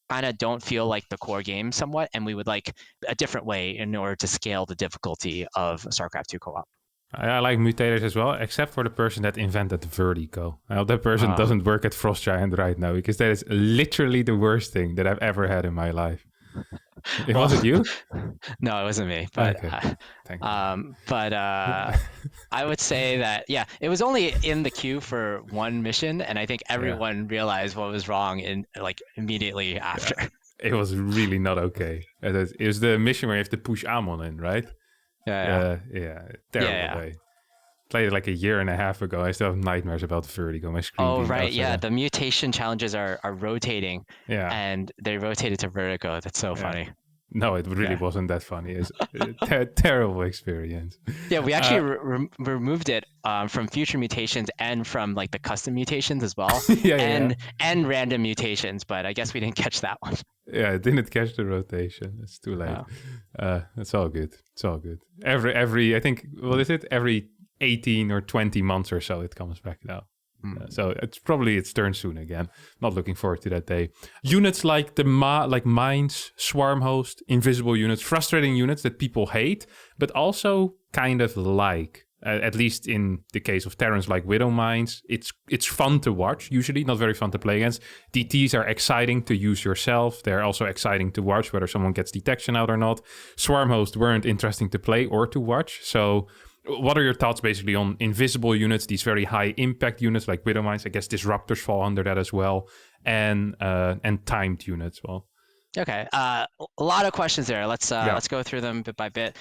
Speaker 2: kind of don't feel like the core game somewhat, and we would like a different way in order to scale the difficulty of StarCraft 2 co-op.
Speaker 1: I like mutators as well, except for the person that invented Vertigo. I hope that person
Speaker 2: Uh,
Speaker 1: doesn't work at Frost Giant right now, because that is literally the worst thing that I've ever had in my life.
Speaker 2: well,
Speaker 1: Was it you?
Speaker 2: no, it wasn't me,
Speaker 1: Okay, thank God.
Speaker 2: I would say that, yeah, it was only in the queue for one mission, and I think
Speaker 1: Yeah,
Speaker 2: everyone realized what was wrong in like immediately
Speaker 1: yeah.
Speaker 2: after.
Speaker 1: It was really not okay. It was the mission where you have to push Amon in, right?
Speaker 2: Yeah,
Speaker 1: Yeah,
Speaker 2: yeah,
Speaker 1: terrible
Speaker 2: yeah.
Speaker 1: way. Played it like a year and a half ago. I still have nightmares about Vertigo. My screen
Speaker 2: Oh,
Speaker 1: being
Speaker 2: right,
Speaker 1: upside
Speaker 2: yeah.
Speaker 1: down.
Speaker 2: The mutation challenges are rotating,
Speaker 1: Yeah,
Speaker 2: and they rotated to Vertigo. That's so
Speaker 1: yeah.
Speaker 2: funny.
Speaker 1: No, it really
Speaker 2: Yeah.
Speaker 1: wasn't that funny. It's a terrible experience.
Speaker 2: Yeah, we actually
Speaker 1: Uh,
Speaker 2: removed it from future mutations and from like the custom mutations as well,
Speaker 1: yeah.
Speaker 2: and random mutations. But I guess we didn't catch that one.
Speaker 1: Yeah, I didn't catch the rotation. It's too late.
Speaker 2: Oh.
Speaker 1: It's all good. It's all good. I think, what is it? Every 18 or 20 months or so, it comes back now.
Speaker 2: Hmm.
Speaker 1: So it's probably its turn soon again. Not looking forward to that day. Units like like mines, swarm host, invisible units, frustrating units that people hate, but also kind of like. At least in the case of Terrans like Widow Mines, it's fun to watch, usually, not very fun to play against. DTs are exciting to use yourself. They're also exciting to watch, whether someone gets detection out or not. Swarm hosts weren't interesting to play or to watch. So what are your thoughts basically on invisible units, these very high impact units like Widow Mines? I guess disruptors fall under that as well, and timed units. Well,
Speaker 2: Okay, a lot of questions there.
Speaker 1: yeah.
Speaker 2: Let's go through them bit by bit.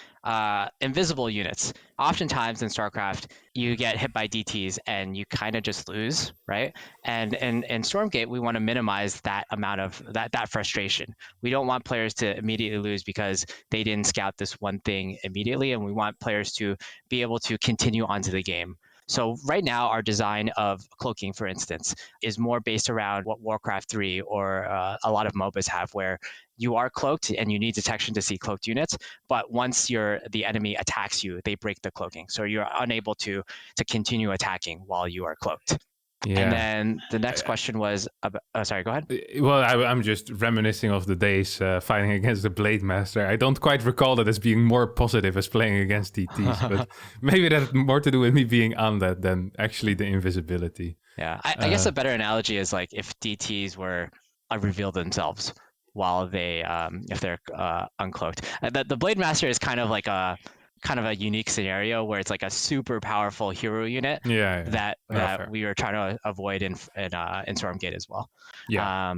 Speaker 2: Invisible units. Oftentimes in StarCraft, you get hit by DTs and you kind of just lose, right? And in Stormgate, we want to minimize that amount of that frustration. We don't want players to immediately lose because they didn't scout this one thing immediately, and we want players to be able to continue onto the game. So right now, our design of cloaking, for instance, is more based around what Warcraft 3 or a lot of MOBAs have, where you are cloaked and you need detection to see cloaked units. But once the enemy attacks you, they break the cloaking, so you're unable to continue attacking while you are cloaked. And
Speaker 1: Yeah.
Speaker 2: then the next question was about, oh, sorry, go ahead.
Speaker 1: Well, I'm just reminiscing of the days fighting against the Blade Master. I don't quite recall that as being more positive as playing against DTs, but maybe that had more to do with me being undead than actually the invisibility.
Speaker 2: Yeah, I guess a better analogy is like if DTs were reveal themselves while they if they're uncloaked. The Blade Master is kind of a unique scenario where it's like a super powerful hero unit
Speaker 1: Yeah, yeah.
Speaker 2: that
Speaker 1: No, fair.
Speaker 2: we were trying to avoid in Stormgate as well.
Speaker 1: Yeah.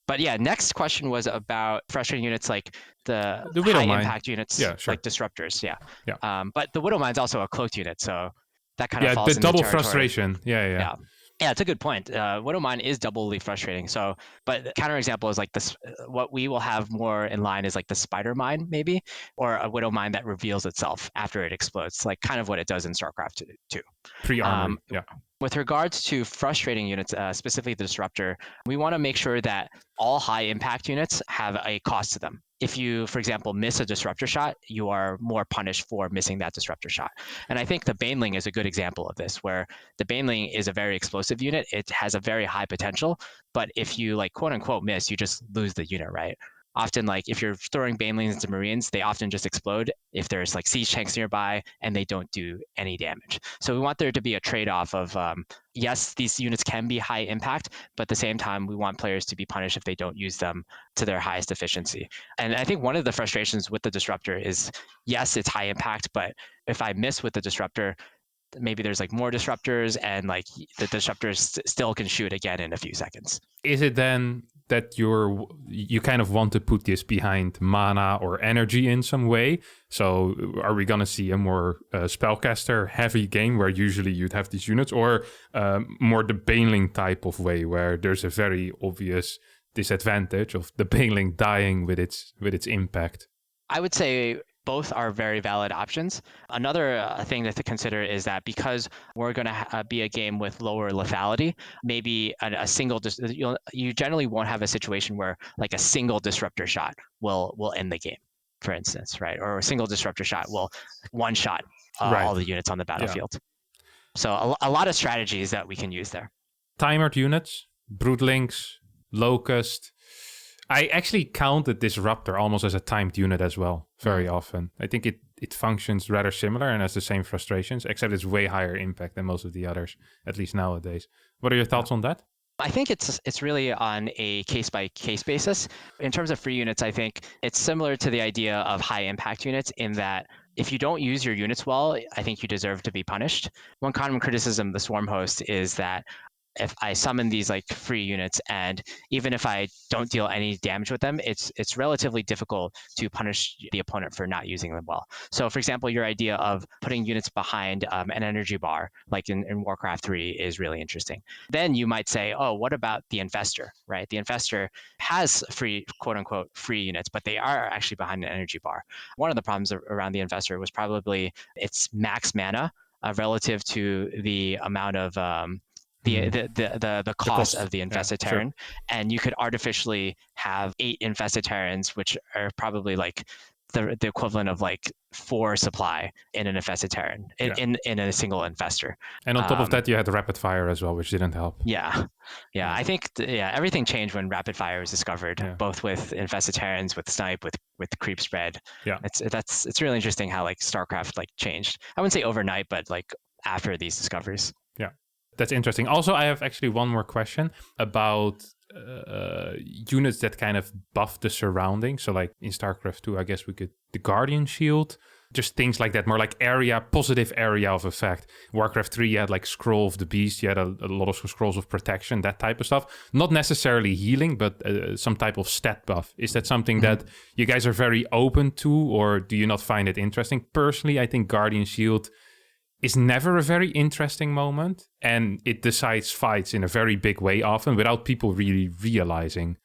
Speaker 2: But yeah, next question was about frustrating units like the
Speaker 1: The
Speaker 2: high
Speaker 1: Widowmine.
Speaker 2: impact units
Speaker 1: Yeah, sure.
Speaker 2: like disruptors. Yeah.
Speaker 1: Yeah.
Speaker 2: But the Widowmine's also a cloaked unit, so that kind of
Speaker 1: Yeah, the
Speaker 2: falls into
Speaker 1: double
Speaker 2: territory.
Speaker 1: frustration. Yeah, yeah.
Speaker 2: Yeah. Yeah, it's a good point. Widowmine is doubly frustrating. So, but the counterexample is like this. What we will have more in line is like the spider mine, maybe, or a widow mine that reveals itself after it explodes, like kind of what it does in StarCraft 2.
Speaker 1: Pre-armory. Yeah.
Speaker 2: With regards to frustrating units, specifically the disruptor, we want to make sure that all high impact units have a cost to them. If you, for example, miss a disruptor shot, you are more punished for missing that disruptor shot. And I think the Baneling is a good example of this, where the Baneling is a very explosive unit. It has a very high potential, but if you like quote unquote miss, you just lose the unit, right? Often, like if you're throwing Banelings into Marines, they often just explode if there's like siege tanks nearby and they don't do any damage. So we want there to be a trade-off of yes, these units can be high impact, but at the same time, we want players to be punished if they don't use them to their highest efficiency. And I think one of the frustrations with the disruptor is yes, it's high impact, but if I miss with the disruptor, maybe there's like more disruptors and like the disruptors still can shoot again in a few seconds.
Speaker 1: Is it then that you kind of want to put this behind mana or energy in some way? So are we going to see a more spellcaster heavy game where usually you'd have these units, or more the Baneling type of way where there's a very obvious disadvantage of the Baneling dying with its impact?
Speaker 2: I would say both are very valid options. Another thing to consider is that because we're going to be a game with lower lethality, maybe a single you generally won't have a situation where like a single disruptor shot will end the game, for instance, right? Or a single disruptor shot will one shot
Speaker 1: Right.
Speaker 2: all the units on the battlefield. Yeah. So a lot of strategies that we can use there.
Speaker 1: Timered units, Broodlings, Locust. I actually count the Disruptor almost as a timed unit as well, very often. I think it functions rather similar and has the same frustrations, except it's way higher impact than most of the others, at least nowadays. What are your thoughts on that?
Speaker 2: I think it's really on a case-by-case basis. In terms of free units, I think it's similar to the idea of high-impact units in that if you don't use your units well, I think you deserve to be punished. One common criticism of the Swarm host is that if I summon these like free units, and even if I don't deal any damage with them, it's relatively difficult to punish the opponent for not using them well. So for example, your idea of putting units behind an energy bar, like in Warcraft 3, is really interesting. Then you might say, oh, what about the Infestor, right? The Infestor has free, quote unquote, free units, but they are actually behind an energy bar. One of the problems around the Infestor was probably its max mana relative to the amount of the cost of the infested Terran, and you could artificially have 8 infested Terrans, which are probably like the equivalent of like 4 supply in an infested Terran in a single infestor.
Speaker 1: And on top of that, you had rapid fire as well, which didn't help.
Speaker 2: Yeah. I think everything changed when rapid fire was discovered, both with infested Terrans, with snipe, with creep spread.
Speaker 1: Yeah,
Speaker 2: it's really interesting how like StarCraft like changed. I wouldn't say overnight, but like after these discoveries.
Speaker 1: Yeah. That's interesting. Also, I have actually one more question about units that kind of buff the surrounding. So like in StarCraft 2, I guess the Guardian Shield, just things like that, more like positive area of effect. Warcraft 3, you had like Scroll of the Beast, you had a lot of scrolls of protection, that type of stuff. Not necessarily healing, but some type of stat buff. Is that something that you guys are very open to, or do you not find it interesting? Personally, I think Guardian Shield is never a very interesting moment, and it decides fights in a very big way often without people really realizing.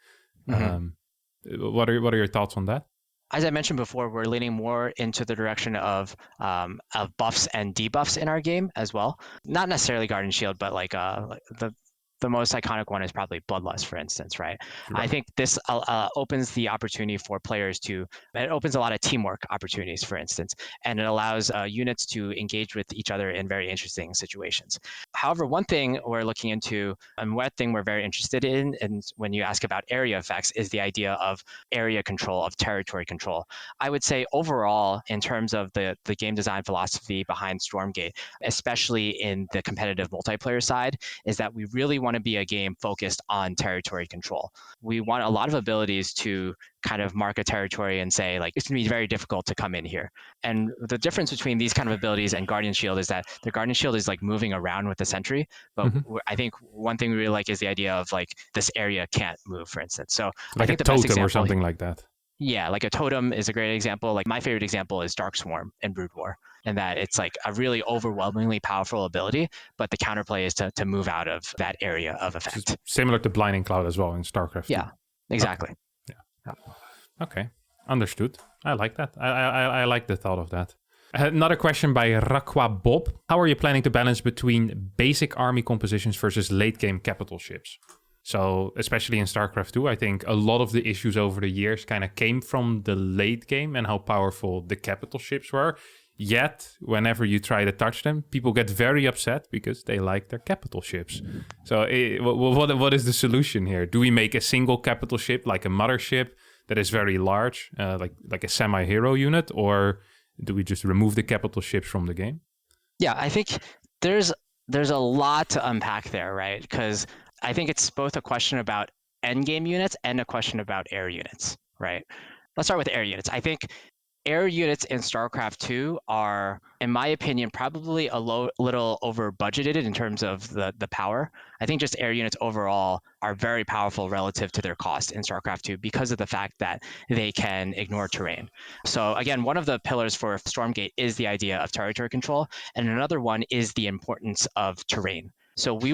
Speaker 1: What are your thoughts on that?
Speaker 2: As I mentioned before, we're leaning more into the direction of buffs and debuffs in our game as well. Not necessarily Guardian Shield, but like the the most iconic one is probably Bloodlust, for instance, right? I
Speaker 1: Right.
Speaker 2: think this opens the opportunity for players to, it opens a lot of teamwork opportunities, for instance, and it allows units to engage with each other in very interesting situations. However, one thing we're looking into, and one thing we're very interested in, and when you ask about area effects, is the idea of area control, of territory control. I would say overall, in terms of the game design philosophy behind Stormgate, especially in the competitive multiplayer side, is that we really want to be a game focused on territory control. We want a lot of abilities to kind of mark a territory and say, like, it's going to be very difficult to come in here. And the difference between these kind of abilities and Guardian Shield is that the Guardian Shield is like moving around with the sentry. But I think one thing we really like is the idea of like this area can't move, for instance. So I
Speaker 1: Like a
Speaker 2: think the best
Speaker 1: totem or
Speaker 2: example,
Speaker 1: something like that.
Speaker 2: yeah, like a totem is a great example. Like my favorite example is Dark Swarm in Brood War, and that it's like a really overwhelmingly powerful ability, but the counterplay is to move out of that area of
Speaker 1: Which is
Speaker 2: effect.
Speaker 1: similar to Blinding Cloud as well in StarCraft 2.
Speaker 2: Yeah, exactly.
Speaker 1: Okay. Yeah. Okay. Understood. I like that. I like the thought of that. Another question by Rakwa Bob. How are you planning to balance between basic army compositions versus late game capital ships? So, especially in StarCraft 2, I think a lot of the issues over the years kind of came from the late game and how powerful the capital ships were. Yet, whenever you try to touch them, people get very upset because they like their capital ships. So, what is the solution here? Do we make a single capital ship, like a mothership, that is very large, like a semi-hero unit, or do we just remove the capital ships from the game?
Speaker 2: Yeah, I think there's a lot to unpack there, right? Because I think it's both a question about end game units and a question about air units, right? Let's start with air units. I think air units in StarCraft 2 are, in my opinion, probably a little over budgeted in terms of the power. I think just air units overall are very powerful relative to their cost in StarCraft 2 because of the fact that they can ignore terrain. So again, one of the pillars for Stormgate is the idea of territory control, and another one is the importance of terrain. So we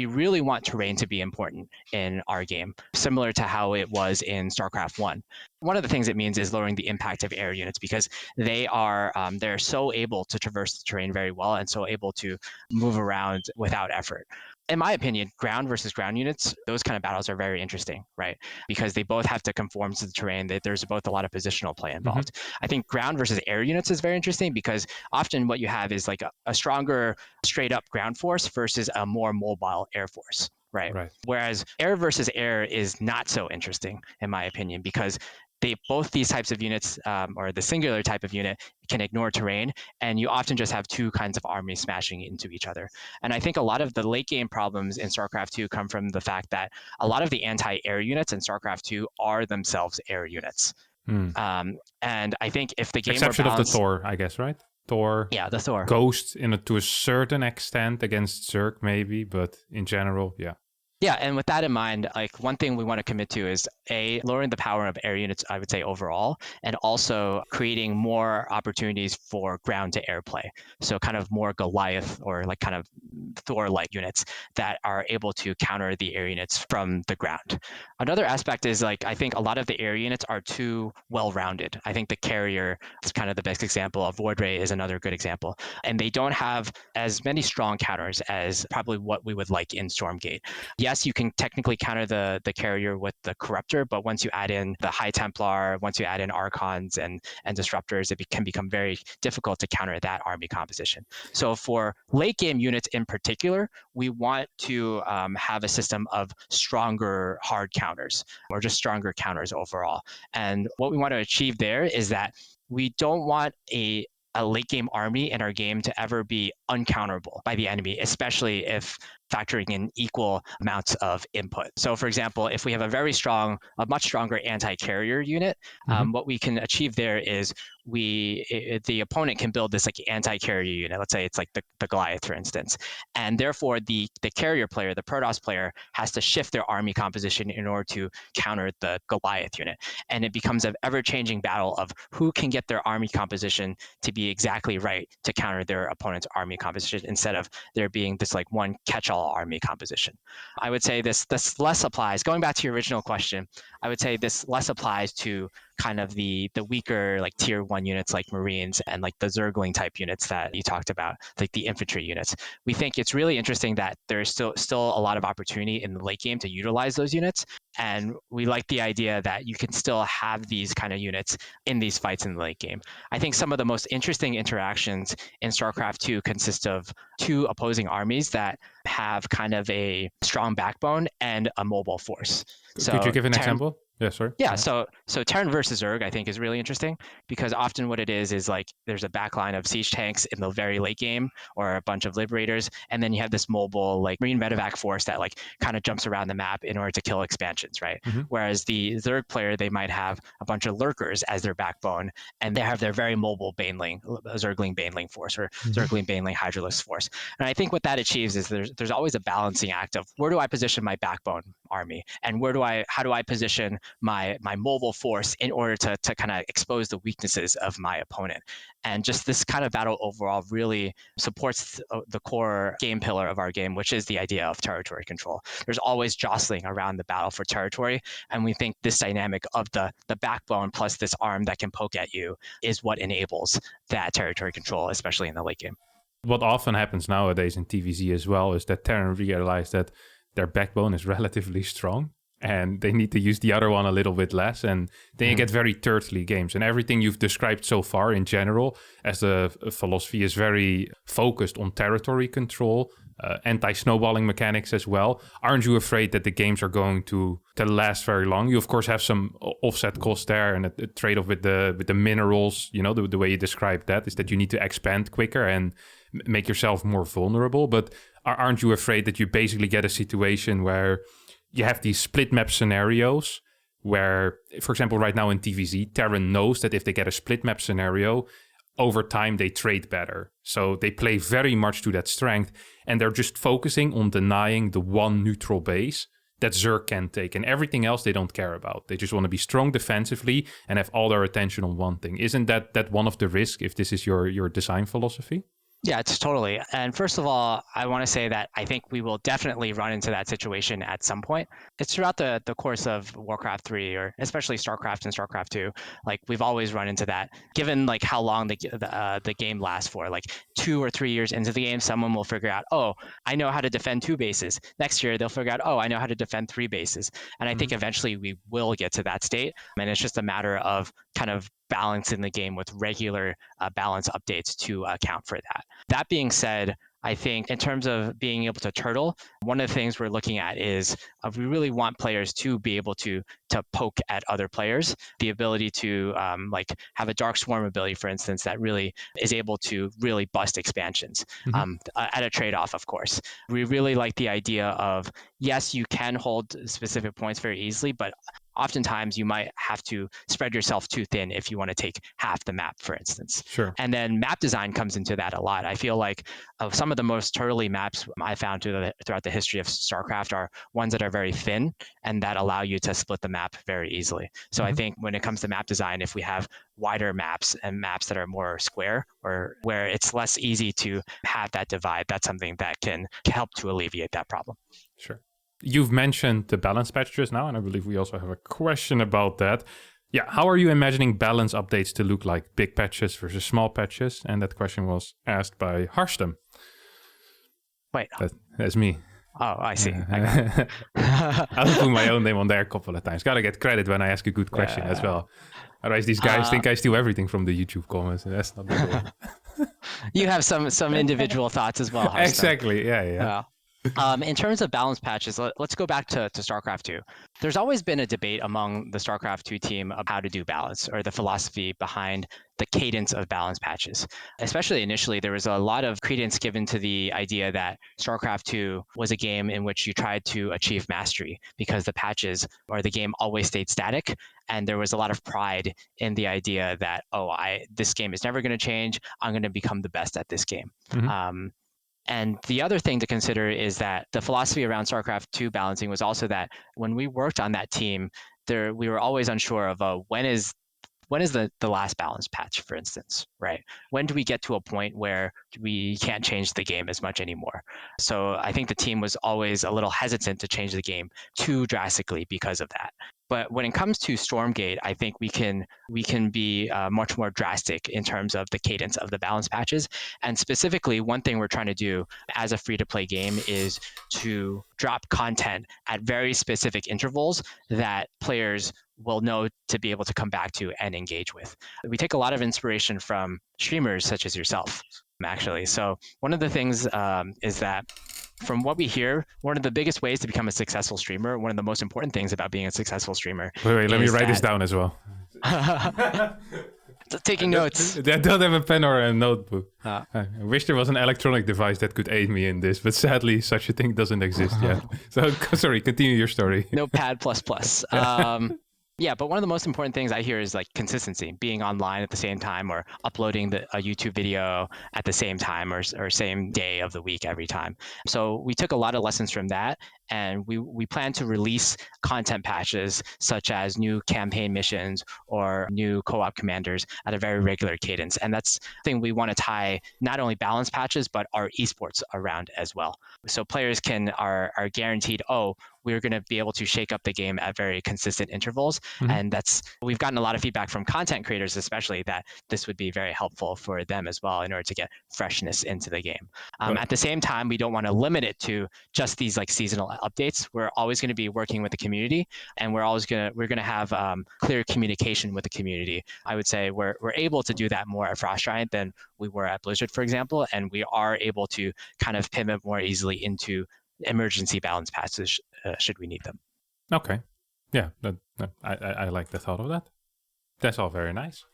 Speaker 2: really want terrain to be important in our game, similar to how it was in StarCraft 1. One of the things it means is lowering the impact of air units because they're so able to traverse the terrain very well and so able to move around without effort. In my opinion, ground versus ground units, those kind of battles are very interesting, right? Because they both have to conform to the terrain. There's both a lot of positional play involved. I think ground versus air units is very interesting because often what you have is like a stronger straight up ground force versus a more mobile air force. Right.
Speaker 1: Right.
Speaker 2: Whereas air versus air is not so interesting, in my opinion, because both these types of units, or the singular type of unit, can ignore terrain, and you often just have two kinds of armies smashing into each other. And I think a lot of the late game problems in StarCraft 2 come from the fact that a lot of the anti-air units in StarCraft 2 are themselves air units. And I think if the game
Speaker 1: Exception
Speaker 2: were balanced,
Speaker 1: of the Thor, I guess, right? Thor.
Speaker 2: Yeah, the Thor.
Speaker 1: Ghost to a certain extent against Zerg, maybe, but in general, yeah.
Speaker 2: Yeah, and with that in mind, like one thing we want to commit to is lowering the power of air units, I would say overall, and also creating more opportunities for ground to air play. So kind of more Goliath or like kind of Thor-like units that are able to counter the air units from the ground. Another aspect is like I think a lot of the air units are too well-rounded. I think the carrier is kind of the best example. A Void Ray is another good example, and they don't have as many strong counters as probably what we would like in Stormgate. Yes, you can technically counter the carrier with the Corruptor, but once you add in the High Templar, once you add in Archons and Disruptors, it can become very difficult to counter that army composition. So for late game units in particular, we want to have a system of stronger hard counters or just stronger counters overall. And what we want to achieve there is that we don't want a late game army in our game to ever be uncounterable by the enemy, especially if factoring in equal amounts of input. So for example, if we have a much stronger anti-carrier unit, what we can achieve there is the opponent can build this like anti-carrier unit. Let's say it's like the Goliath, for instance. And therefore the carrier player, the Protoss player, has to shift their army composition in order to counter the Goliath unit. And it becomes an ever-changing battle of who can get their army composition to be exactly right to counter their opponent's army composition instead of there being this like one catch-all army composition. I would say this less applies. Going back to your original question, I would say this less applies to kind of the weaker like tier 1 units like Marines and like the Zergling type units that you talked about, like the infantry units. We think it's really interesting that there's still a lot of opportunity in the late game to utilize those units. And we like the idea that you can still have these kind of units in these fights in the late game. I think some of the most interesting interactions in StarCraft 2 consist of two opposing armies that have kind of a strong backbone and a mobile force.
Speaker 1: Could you
Speaker 2: So
Speaker 1: give an example? Yeah, sorry.
Speaker 2: yeah, so Terran versus Zerg, I think, is really interesting because often what it is like there's a backline of siege tanks in the very late game or a bunch of liberators, and then you have this mobile like Marine medevac force that like kind of jumps around the map in order to kill expansions, right?
Speaker 1: Mm-hmm.
Speaker 2: Whereas the Zerg player, they might have a bunch of lurkers as their backbone, and they have their very mobile Baneling, Zergling Baneling force or Zergling Baneling Hydralisk force. And I think what that achieves is there's always a balancing act of where do I position my backbone army and how do I position my mobile force in order to kind of expose the weaknesses of my opponent. And just this kind of battle overall really supports the core game pillar of our game, which is the idea of territory control. There's always jostling around the battle for territory, and we think this dynamic of the backbone plus this arm that can poke at you is what enables that territory control, especially in the late game.
Speaker 1: What often happens nowadays in TVZ as well is that Terran realize that their backbone is relatively strong and they need to use the other one a little bit less. And then you get very turtly games. And everything you've described so far in general as a philosophy is very focused on territory control, anti-snowballing mechanics as well. Aren't you afraid that the games are going to last very long? You, of course, have some offset cost there and a trade-off with the minerals. You know, the way you describe that is that you need to expand quicker and make yourself more vulnerable. But aren't you afraid that you basically get a situation where you have these split map scenarios where, for example, right now in TVZ, Terran knows that if they get a split map scenario, over time they trade better. So they play very much to that strength, and they're just focusing on denying the one neutral base that Zerg can take, and everything else they don't care about. They just want to be strong defensively and have all their attention on one thing. Isn't that one of the risks if this is your design philosophy?
Speaker 2: Yeah, it's totally. And first of all, I want to say that I think we will definitely run into that situation at some point. It's throughout the course of Warcraft 3 or especially StarCraft and StarCraft 2. Like we've always run into that. Given like how long the game lasts for, like 2 or 3 years into the game, someone will figure out, oh, I know how to defend 2 bases. Next year, they'll figure out, oh, I know how to defend 3 bases. And I think eventually we will get to that state. And it's just a matter of kind of balance in the game with regular balance updates to account for that. That being said, I think in terms of being able to turtle, one of the things we're looking at is we really want players to be able to poke at other players. The ability to like have a Dark Swarm ability, for instance, that really is able to really bust expansions at a trade-off, of course. We really like the idea of, yes, you can hold specific points very easily, but oftentimes you might have to spread yourself too thin if you want to take half the map, for instance.
Speaker 1: Sure.
Speaker 2: And then map design comes into that a lot. I feel like some of the most turtly maps I found throughout the history of StarCraft are ones that are very thin and that allow you to split the map very easily. So I think when it comes to map design, if we have wider maps and maps that are more square or where it's less easy to have that divide, that's something that can help to alleviate that problem.
Speaker 1: Sure. You've mentioned the balance patch just now, and I believe we also have a question about that. Yeah, how are you imagining balance updates to look like? Big patches versus small patches? And that question was asked by Harstem.
Speaker 2: Wait.
Speaker 1: That's me.
Speaker 2: Oh, I see.
Speaker 1: I'll put my own name on there a couple of times. Gotta get credit when I ask a good question as well. Otherwise, these guys think I steal everything from the YouTube comments, and that's not the goal.
Speaker 2: You have some individual thoughts as well, Harstem.
Speaker 1: Exactly, yeah.
Speaker 2: In terms of balance patches, let's go back to StarCraft 2. There's always been a debate among the StarCraft 2 team of how to do balance or the philosophy behind the cadence of balance patches. Especially initially, there was a lot of credence given to the idea that StarCraft 2 was a game in which you tried to achieve mastery because the patches or the game always stayed static. And there was a lot of pride in the idea that, this game is never going to change. I'm going to become the best at this game. And the other thing to consider is that the philosophy around StarCraft 2 balancing was also that when we worked on that team, we were always unsure of when is when is the last balance patch, for instance, right? When do we get to a point where we can't change the game as much anymore? So I think the team was always a little hesitant to change the game too drastically because of that. But when it comes to Stormgate, I think we can be much more drastic in terms of the cadence of the balance patches. And specifically, one thing we're trying to do as a free-to-play game is to drop content at very specific intervals that players will know to be able to come back to and engage with. We take a lot of inspiration from streamers such as yourself, actually. So one of the things is that from what we hear, one of the biggest ways to become a successful streamer, one of the most important things about being a successful streamer.
Speaker 1: Wait, let me write this down as well.
Speaker 2: Taking notes.
Speaker 1: I don't have a pen or a notebook. I wish there was an electronic device that could aid me in this, but sadly, such a thing doesn't exist yet. So, sorry, continue your story.
Speaker 2: Notepad++. Yeah, but one of the most important things I hear is like consistency, being online at the same time or uploading a YouTube video at the same time or same day of the week every time. So we took a lot of lessons from that, and we plan to release content patches such as new campaign missions or new co-op commanders at a very regular cadence. And that's the thing we want to tie not only balance patches, but our esports around as well. So players are guaranteed, we're going to be able to shake up the game at very consistent intervals. Mm-hmm. And we've gotten a lot of feedback from content creators, especially, that this would be very helpful for them as well in order to get freshness into the game. At the same time, we don't want to limit it to just these like seasonal updates. We're always going to be working with the community, and we're going to have clear communication with the community. I would say we're able to do that more at Frost Giant than we were at Blizzard, for example, and we are able to kind of pivot more easily into emergency balance patches should we need them.
Speaker 1: Okay. Yeah, I like the thought of that. That's all very nice.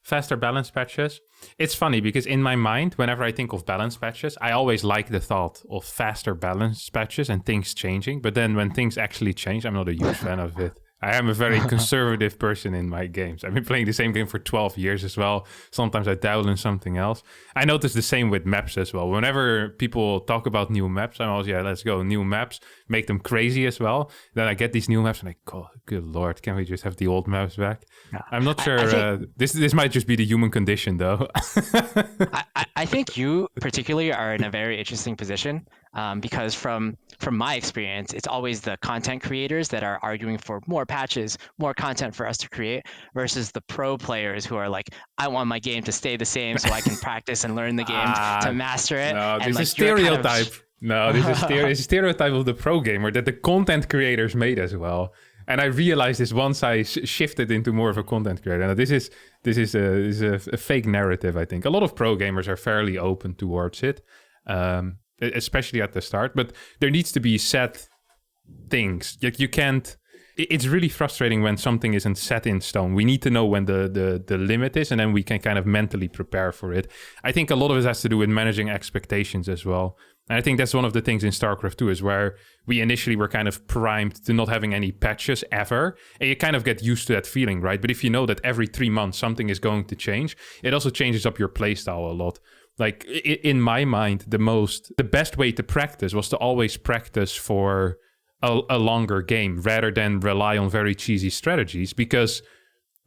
Speaker 1: Faster balance patches. It's funny because in my mind, whenever I think of balance patches, I always like the thought of faster balance patches and things changing. But then when things actually change, I'm not a huge fan of it. I am a very conservative person in my games. I've been playing the same game for 12 years as well. Sometimes I dabble in something else. I notice the same with maps as well. Whenever people talk about new maps, I'm always, let's go, new maps, make them crazy as well. Then I get these new maps and I go, good Lord, can we just have the old maps back? Yeah. I'm not sure. I think, this might just be the human condition, though.
Speaker 2: I think you particularly are in a very interesting position because from my experience, it's always the content creators that are arguing for more patches, more content for us to create, versus the pro players who are like, I want my game to stay the same so I can practice and learn the game to master it.
Speaker 1: No, this is stereotype. This is stereotype of the pro gamer that the content creators made as well. And I realized this once I shifted into more of a content creator. Now, this is a fake narrative, I think. A lot of pro gamers are fairly open towards it, especially at the start. But there needs to be set things. You can't... It's really frustrating when something isn't set in stone. We need to know when the limit is, and then we can kind of mentally prepare for it. I think a lot of it has to do with managing expectations as well. And I think that's one of the things in StarCraft 2 is where we initially were kind of primed to not having any patches ever. And you kind of get used to that feeling, right? But if you know that every 3 months something is going to change, it also changes up your playstyle a lot. Like in my mind, the best way to practice was to always practice for a longer game rather than rely on very cheesy strategies, because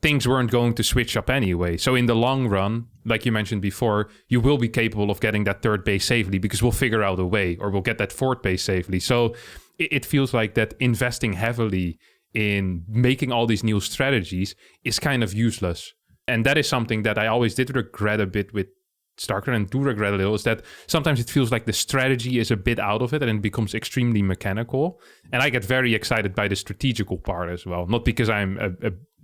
Speaker 1: things weren't going to switch up anyway. So in the long run, like you mentioned before, you will be capable of getting that third base safely because we'll figure out a way, or we'll get that fourth base safely. So it feels like that investing heavily in making all these new strategies is kind of useless. And that is something that I always did regret a bit with StarCraft, and do regret a little, is that sometimes it feels like the strategy is a bit out of it and it becomes extremely mechanical. And I get very excited by the strategical part as well. Not because I'm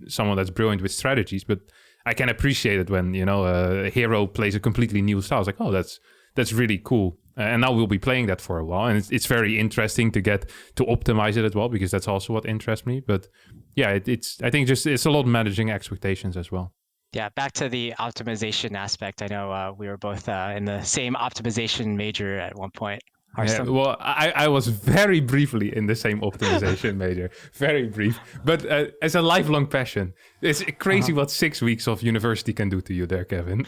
Speaker 1: someone that's brilliant with strategies, but I can appreciate it when, a hero plays a completely new style. It's like, oh, that's really cool. And now we'll be playing that for a while. And it's very interesting to get to optimize it as well, because that's also what interests me. But yeah, I think it's a lot managing expectations as well.
Speaker 2: Yeah, back to the optimization aspect. I know we were both in the same optimization major at one point. Harstem.
Speaker 1: Yeah, well, I was very briefly in the same optimization major, very brief, but as a lifelong passion. It's crazy what 6 weeks of university can do to you there, Kevin.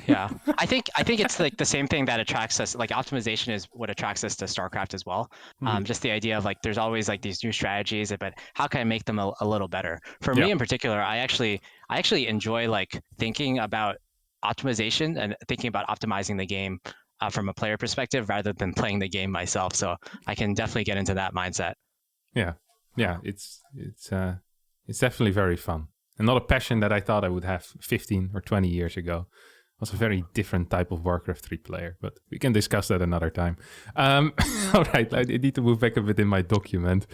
Speaker 2: Yeah, I think it's like the same thing that attracts us. Like optimization is what attracts us to StarCraft as well. Just the idea of like there's always like these new strategies, but how can I make them a little better? For me in particular, I I actually enjoy like thinking about optimization and thinking about optimizing the game from a player perspective rather than playing the game myself. So I can definitely get into that mindset.
Speaker 1: Yeah, yeah, it's definitely very fun, and not a passion that I thought I would have 15 or 20 years ago. I was a very different type of Warcraft 3 player, but we can discuss that another time. All right, I need to move back a bit in my document.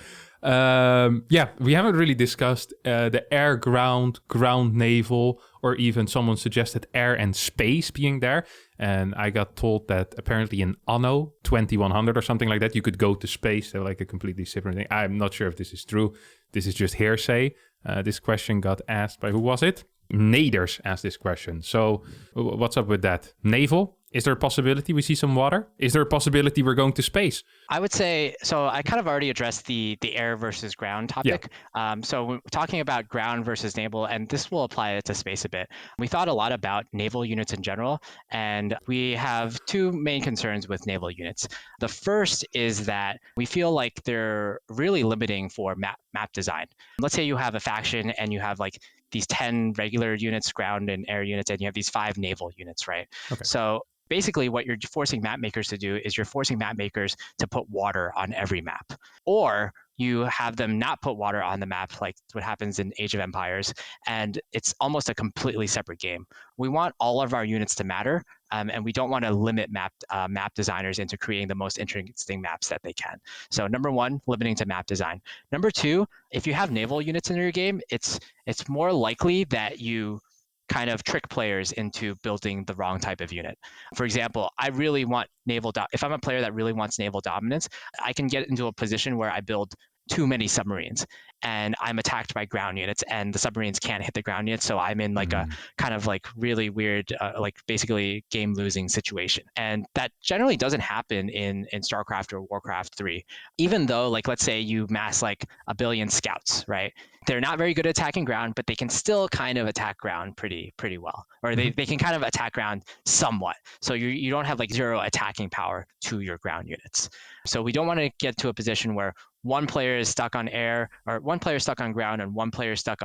Speaker 1: Yeah, we haven't really discussed the air, ground, ground, naval, or even someone suggested air and space being there. And I got told that apparently in Anno 2100 or something like that, you could go to space. So like a completely different thing. I'm not sure if this is true. This is just hearsay. This question got asked by, who was it? Naders asked this question. So what's up with that? Naval? Is there a possibility we see some water? Is there a possibility we're going to space?
Speaker 2: I would say, so I kind of already addressed the air versus ground topic. Yeah. So we're talking about ground versus naval, and this will apply to space a bit. We thought a lot about naval units in general, and we have two main concerns with naval units. The first is that we feel like they're really limiting for map design. Let's say you have a faction and you have like these 10 regular units, ground and air units, and you have these 5 naval units, right? Okay. So basically what you're forcing map makers to do is you're forcing map makers to put water on every map, or you have them not put water on the map, like what happens in Age of Empires, and it's almost a completely separate game. We want all of our units to matter, and we don't want to limit map designers into creating the most interesting maps that they can. So number one, limiting to map design. Number two, if you have naval units in your game, it's more likely that you kind of trick players into building the wrong type of unit. For example, I really want if I'm a player that really wants naval dominance, I can get into a position where I build too many submarines and I'm attacked by ground units and the submarines can't hit the ground units. So I'm in like a kind of like really weird, like basically game losing situation. And that generally doesn't happen in StarCraft or Warcraft 3, even though like, let's say you mass like 1 billion scouts, right? They're not very good at attacking ground, but they can still kind of attack ground pretty well, or they can kind of attack ground somewhat. So you don't have like 0 attacking power to your ground units. So we don't want to get to a position where one player is stuck on air, or one player is stuck on ground, and one player is stuck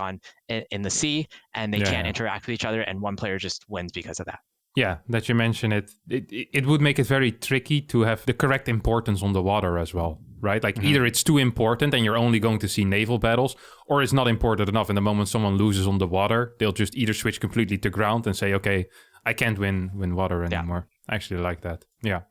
Speaker 2: in the sea, and they can't interact with each other, and one player just wins because of that.
Speaker 1: Yeah, that you mention it would make it very tricky to have the correct importance on the water as well, right? Like either it's too important and you're only going to see naval battles, or it's not important enough. And the moment someone loses on the water, they'll just either switch completely to ground and say, okay, I can't win water anymore. I actually like that. Yeah.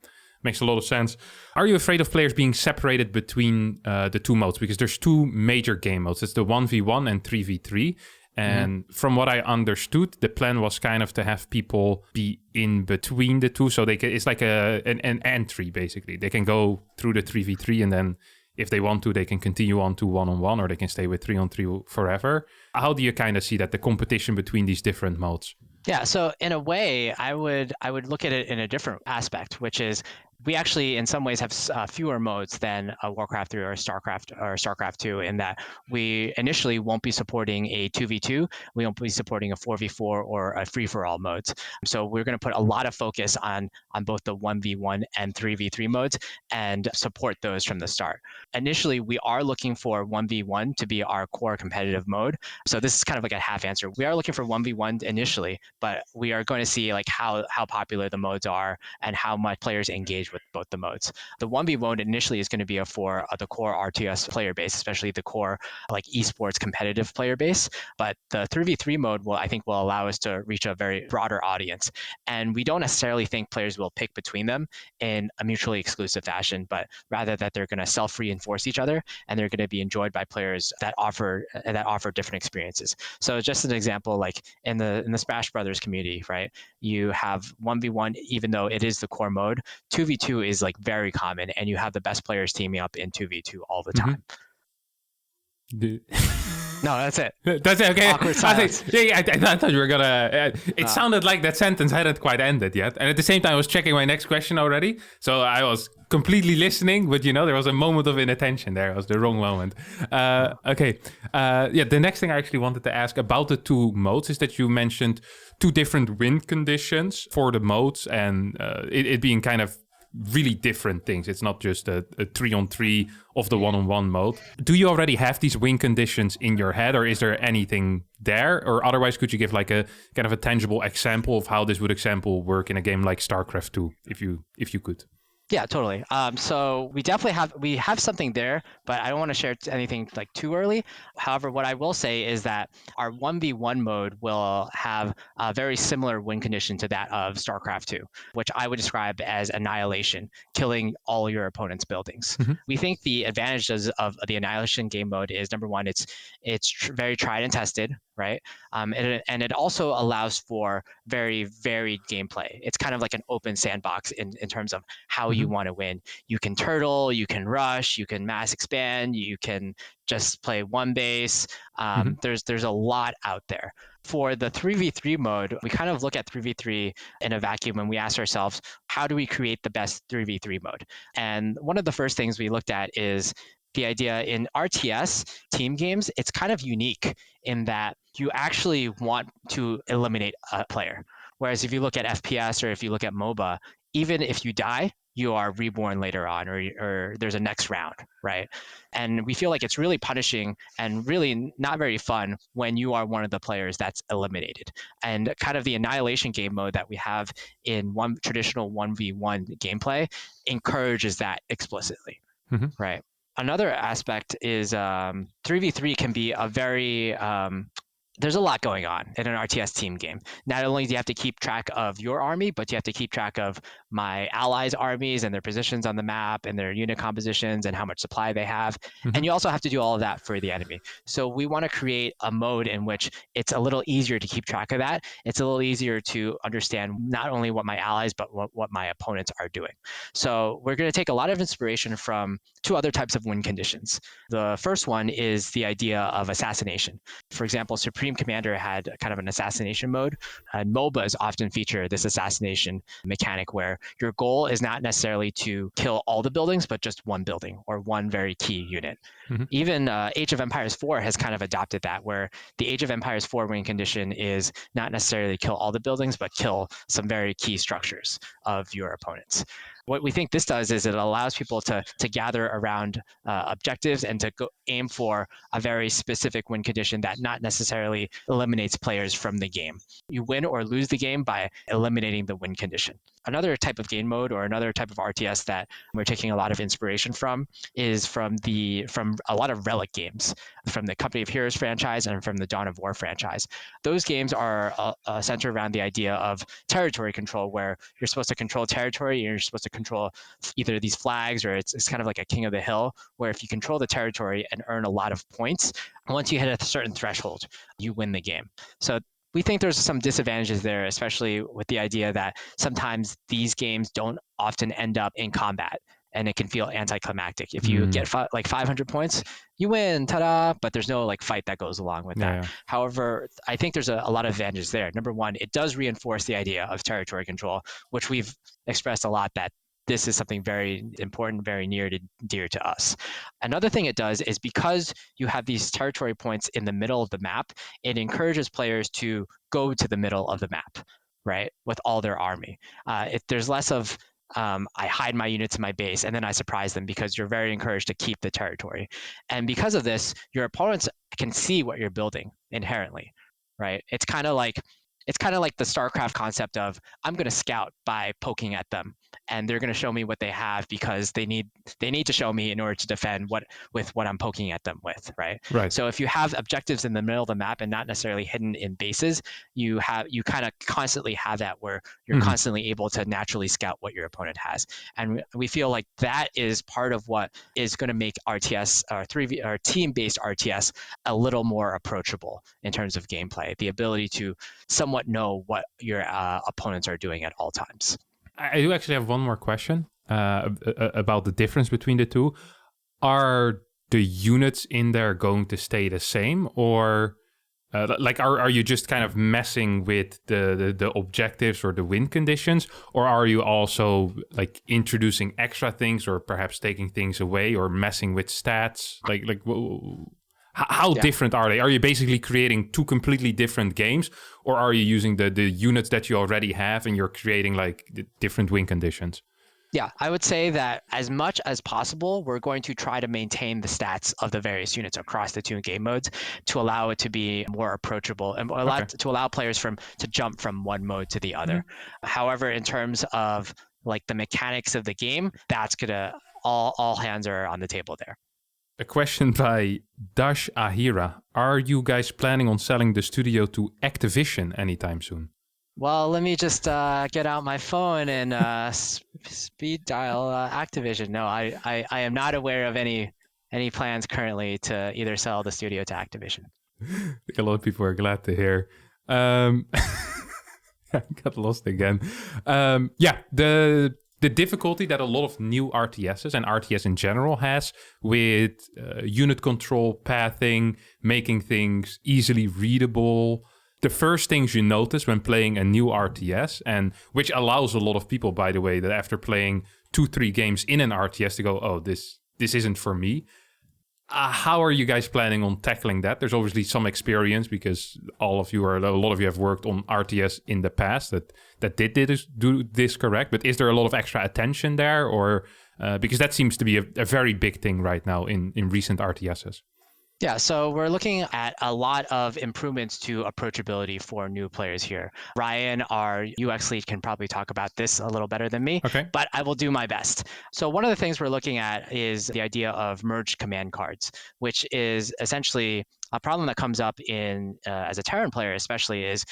Speaker 1: Makes a lot of sense. Are you afraid of players being separated between the two modes? Because there's 2 major game modes. It's the 1v1 and 3v3. And from what I understood, the plan was kind of to have people be in between the two. So it's like an entry, basically. They can go through the 3v3 and then if they want to, they can continue on to 1-on-1 or they can stay with 3-on-3 forever. How do you kind of see that, the competition between these different modes?
Speaker 2: Yeah, so in a way, I would look at it in a different aspect, which is we actually, in some ways, have fewer modes than a Warcraft 3 or StarCraft 2, in that we initially won't be supporting a 2v2, we won't be supporting a 4v4 or a free-for-all modes. So we're going to put a lot of focus on both the 1v1 and 3v3 modes and support those from the start. Initially, we are looking for 1v1 to be our core competitive mode. So this is kind of like a half answer. We are looking for 1v1 initially, but we are going to see like how popular the modes are and how much players engage with both the modes. The 1v mode initially is going to be for the core RTS player base, especially the core like esports competitive player base. But the 3v3 mode will allow us to reach a very broader audience. And we don't necessarily think players will pick between them in a mutually exclusive fashion, but rather that they're going to self-reinforce each other and they're going to be enjoyed by players that offer different experiences. So just an example, like in the Smash Brothers community, right? You have 1v1, even though it is the core mode, 2v2 is like very common, and you have the best players teaming up in 2v2 all the time. No, that's it.
Speaker 1: That's it. Okay.
Speaker 2: Awkward silence.
Speaker 1: I thought you were gonna. It sounded like that sentence hadn't quite ended yet, and at the same time, I was checking my next question already. So I was completely listening, but there was a moment of inattention there. It was the wrong moment. Okay. The next thing I actually wanted to ask about the 2 modes is that you mentioned 2 different wind conditions for the modes, and it being kind of really different things. It's not just a 3-on-3 of the 1-on-1 mode. Do you already have these win conditions in your head, or is there anything there? Or otherwise, could you give like a kind of a tangible example of how this would work in a game like StarCraft 2, if you could?
Speaker 2: Yeah, totally. So we definitely have something there, but I don't want to share anything like too early. However, what I will say is that our 1v1 mode will have a very similar win condition to that of StarCraft 2, which I would describe as annihilation, killing all your opponent's buildings.
Speaker 1: Mm-hmm.
Speaker 2: We think the advantages of the annihilation game mode is, number one, it's very tried and tested, right? And it also allows for very varied gameplay. It's kind of like an open sandbox in terms of how you want to win. You can turtle, you can rush, you can mass expand, you can just play one base. There's a lot out there. For the 3v3 mode, we kind of look at 3v3 in a vacuum and we ask ourselves, how do we create the best 3v3 mode? And one of the first things we looked at is the idea in RTS team games. It's kind of unique in that you actually want to eliminate a player. Whereas if you look at FPS or if you look at MOBA, even if you die, you are reborn later on, or there's a next round, right? And we feel like it's really punishing and really not very fun when you are one of the players that's eliminated. And kind of the annihilation game mode that we have in one traditional 1v1 gameplay encourages that explicitly, right? Another aspect is 3v3 can be a very there's a lot going on in an RTS team game. Not only do you have to keep track of your army, but you have to keep track of my allies' armies and their positions on the map and their unit compositions and how much supply they have. And you also have to do all of that for the enemy. So we want to create a mode in which it's a little easier to keep track of that. It's a little easier to understand not only what my allies, but what my opponents are doing. So we're going to take a lot of inspiration from two other types of win conditions. The first one is the idea of assassination. For example, Supreme Commander had kind of an assassination mode, and MOBAs often feature this assassination mechanic where your goal is not necessarily to kill all the buildings, but just one building or one very key unit. Even Age of Empires 4 has kind of adopted that, where the Age of Empires 4 win condition is not necessarily kill all the buildings, but kill some very key structures of your opponents. What we think this does is it allows people to gather around objectives and to aim for a very specific win condition that not necessarily eliminates players from the game. You win or lose the game by eliminating the win condition. Another type of game mode or another type of RTS that we're taking a lot of inspiration from is from a lot of Relic games, from the Company of Heroes franchise and from the Dawn of War franchise. Those games are centered around the idea of territory control, where you're supposed to control territory and you're supposed to control either these flags, or it's kind of like a king of the hill, where if you control the territory and earn a lot of points, once you hit a certain threshold, you win the game. So we think there's some disadvantages there, especially with the idea that sometimes these games don't often end up in combat, and it can feel anticlimactic. If you get like 500 points, you win, ta-da, but there's no like fight that goes along with that. However, I think there's a lot of advantages there. Number one, it does reinforce the idea of territory control, which we've expressed a lot, that this is something very important, very near to dear to us. Another thing it does is, because you have these territory points in the middle of the map, it encourages players to go to the middle of the map, right, with all their army. There's less of I hide my units in my base and then I surprise them, because you're very encouraged to keep the territory. And because of this, your opponents can see what you're building inherently, right? It's kind of like the StarCraft concept of, I'm going to scout by poking at them, and they're going to show me what they have because they need to show me in order to defend what I'm poking at them with, right? So if you have objectives in the middle of the map and not necessarily hidden in bases, you kind of constantly have that, where you're constantly able to naturally scout what your opponent has. And we feel like that is part of what is going to make RTS or team-based RTS a little more approachable in terms of gameplay, the ability to somewhat know what your opponents are doing at all times.
Speaker 1: I do actually have one more question about the difference between the two. Are the units in there going to stay the same, or are you just kind of messing with the objectives or the win conditions, or are you also like introducing extra things, or perhaps taking things away, or messing with stats? How different are they? Are you basically creating two completely different games, or are you using the units that you already have and you're creating like different win conditions?
Speaker 2: Yeah, I would say that as much as possible, we're going to try to maintain the stats of the various units across the two game modes to allow it to be more approachable and
Speaker 1: Okay.
Speaker 2: to allow players to jump from one mode to the other.
Speaker 1: Mhm.
Speaker 2: However, in terms of like the mechanics of the game, that's gonna all hands are on the table there.
Speaker 1: A question by Dash Ahira. Are you guys planning on selling the studio to Activision anytime soon?
Speaker 2: Well, let me just get out my phone and speed dial Activision. No, I am not aware of any plans currently to either sell the studio to Activision.
Speaker 1: I think a lot of people are glad to hear. I got lost again. Yeah, the difficulty that a lot of new RTSs and RTS in general has with unit control, pathing, making things easily readable. The first things you notice when playing a new RTS, and which allows a lot of people, by the way, that after playing 2-3 games in an RTS to go, oh, this isn't for me. How are you guys planning on tackling that? There's obviously some experience because a lot of you have worked on RTS in the past that do this correct. But is there a lot of extra attention there, or because that seems to be a very big thing right now in recent RTSs?
Speaker 2: Yeah, so we're looking at a lot of improvements to approachability for new players here. Ryan, our UX lead, can probably talk about this a little better than me,
Speaker 1: Okay.
Speaker 2: but I will do my best. So one of the things we're looking at is the idea of merged command cards, which is essentially a problem that comes up in as a Terran player, especially is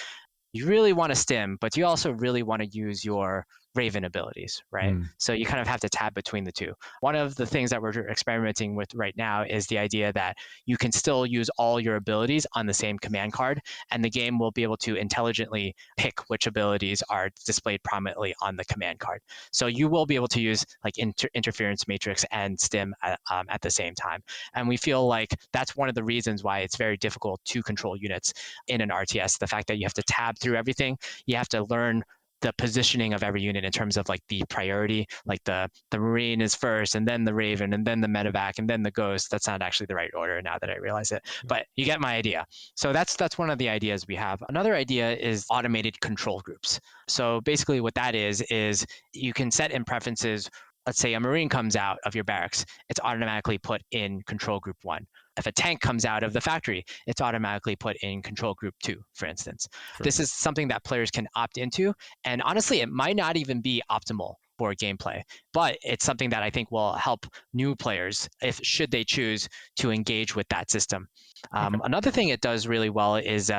Speaker 2: you really want to stim, but you also really want to use your Raven abilities, right?
Speaker 1: Hmm.
Speaker 2: So you kind of have to tab between the two. One of the things that we're experimenting with right now is the idea that you can still use all your abilities on the same command card, and the game will be able to intelligently pick which abilities are displayed prominently on the command card. So you will be able to use like interference matrix and stim at the same time. And we feel like that's one of the reasons why it's very difficult to control units in an RTS. The fact that you have to tab through everything, you have to learn the positioning of every unit in terms of like the priority, like the Marine is first, and then the Raven, and then the Medevac, and then the Ghost. That's not actually the right order now that I realize it, but you get my idea. So that's one of the ideas we have. Another idea is automated control groups. So basically, what that is you can set in preferences. Let's say a Marine comes out of your barracks, it's automatically put in control group 1. If a tank comes out of the factory, it's automatically put in control group 2, for instance.
Speaker 1: Sure.
Speaker 2: This is something that players can opt into. And honestly, it might not even be optimal for gameplay, but it's something that I think will help new players if should they choose to engage with that system.
Speaker 1: Okay.
Speaker 2: Another thing it does really well is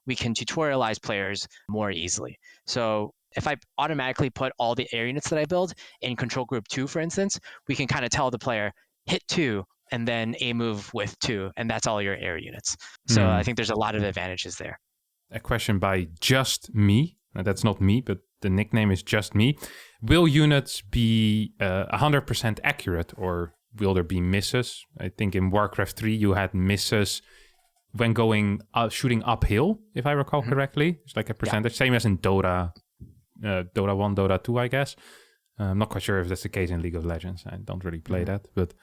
Speaker 2: we can tutorialize players more easily. So if I automatically put all the air units that I build in control group 2, for instance, we can kind of tell the player, hit 2 and then a move with 2, and that's all your air units. So I
Speaker 1: Hmm.
Speaker 2: think there's a lot of advantages there.
Speaker 1: A question by Just Me. That's not me, but the nickname is Just Me. Will units be 100% accurate, or will there be misses? I think in Warcraft 3 you had misses when going shooting uphill, if I recall correctly. It's like a percentage, same as in Dota, Dota 1, Dota 2, I guess. I'm not quite sure if that's the case in League of Legends. I don't really play that, but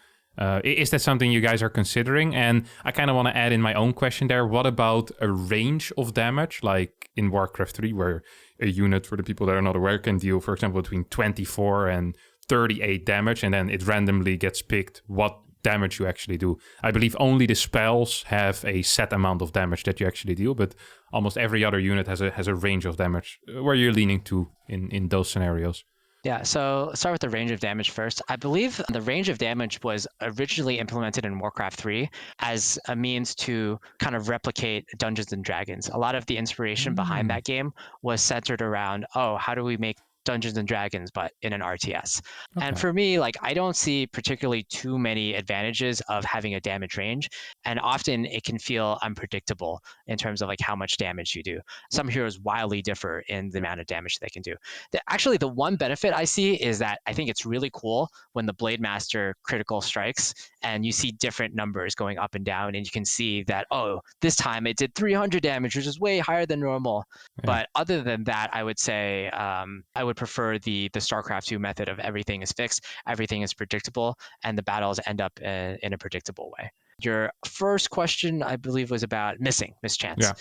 Speaker 1: is that something you guys are considering? And I kind of want to add in my own question there. What about a range of damage, like in Warcraft 3, where a unit, for the people that are not aware, can deal, for example, between 24 and 38 damage, and then it randomly gets picked what damage you actually do. I believe only the spells have a set amount of damage that you actually deal, but almost every other unit has a range of damage. Where you're leaning to in those scenarios?
Speaker 2: Yeah, so start with the range of damage first. I believe the range of damage was originally implemented in Warcraft 3 as a means to kind of replicate Dungeons and Dragons. A lot of the inspiration behind
Speaker 1: Mm,
Speaker 2: that game was centered around, oh, how do we make Dungeons and Dragons but in an RTS? And
Speaker 1: okay.
Speaker 2: for me, like I don't see particularly too many advantages of having a damage range, and often it can feel unpredictable in terms of like how much damage you do. Some heroes wildly differ in the amount of damage they can do. Actually, the one benefit I see is that I think it's really cool when the Blade Master critical strikes and you see different numbers going up and down, and you can see that, oh, this time it did 300 damage, which is way higher than normal.
Speaker 1: Yeah.
Speaker 2: But other than that, I would say I would prefer the StarCraft 2 method of everything is fixed, everything is predictable, and the battles end up in a predictable way. Your first question, I believe, was about mischance.
Speaker 1: Yeah.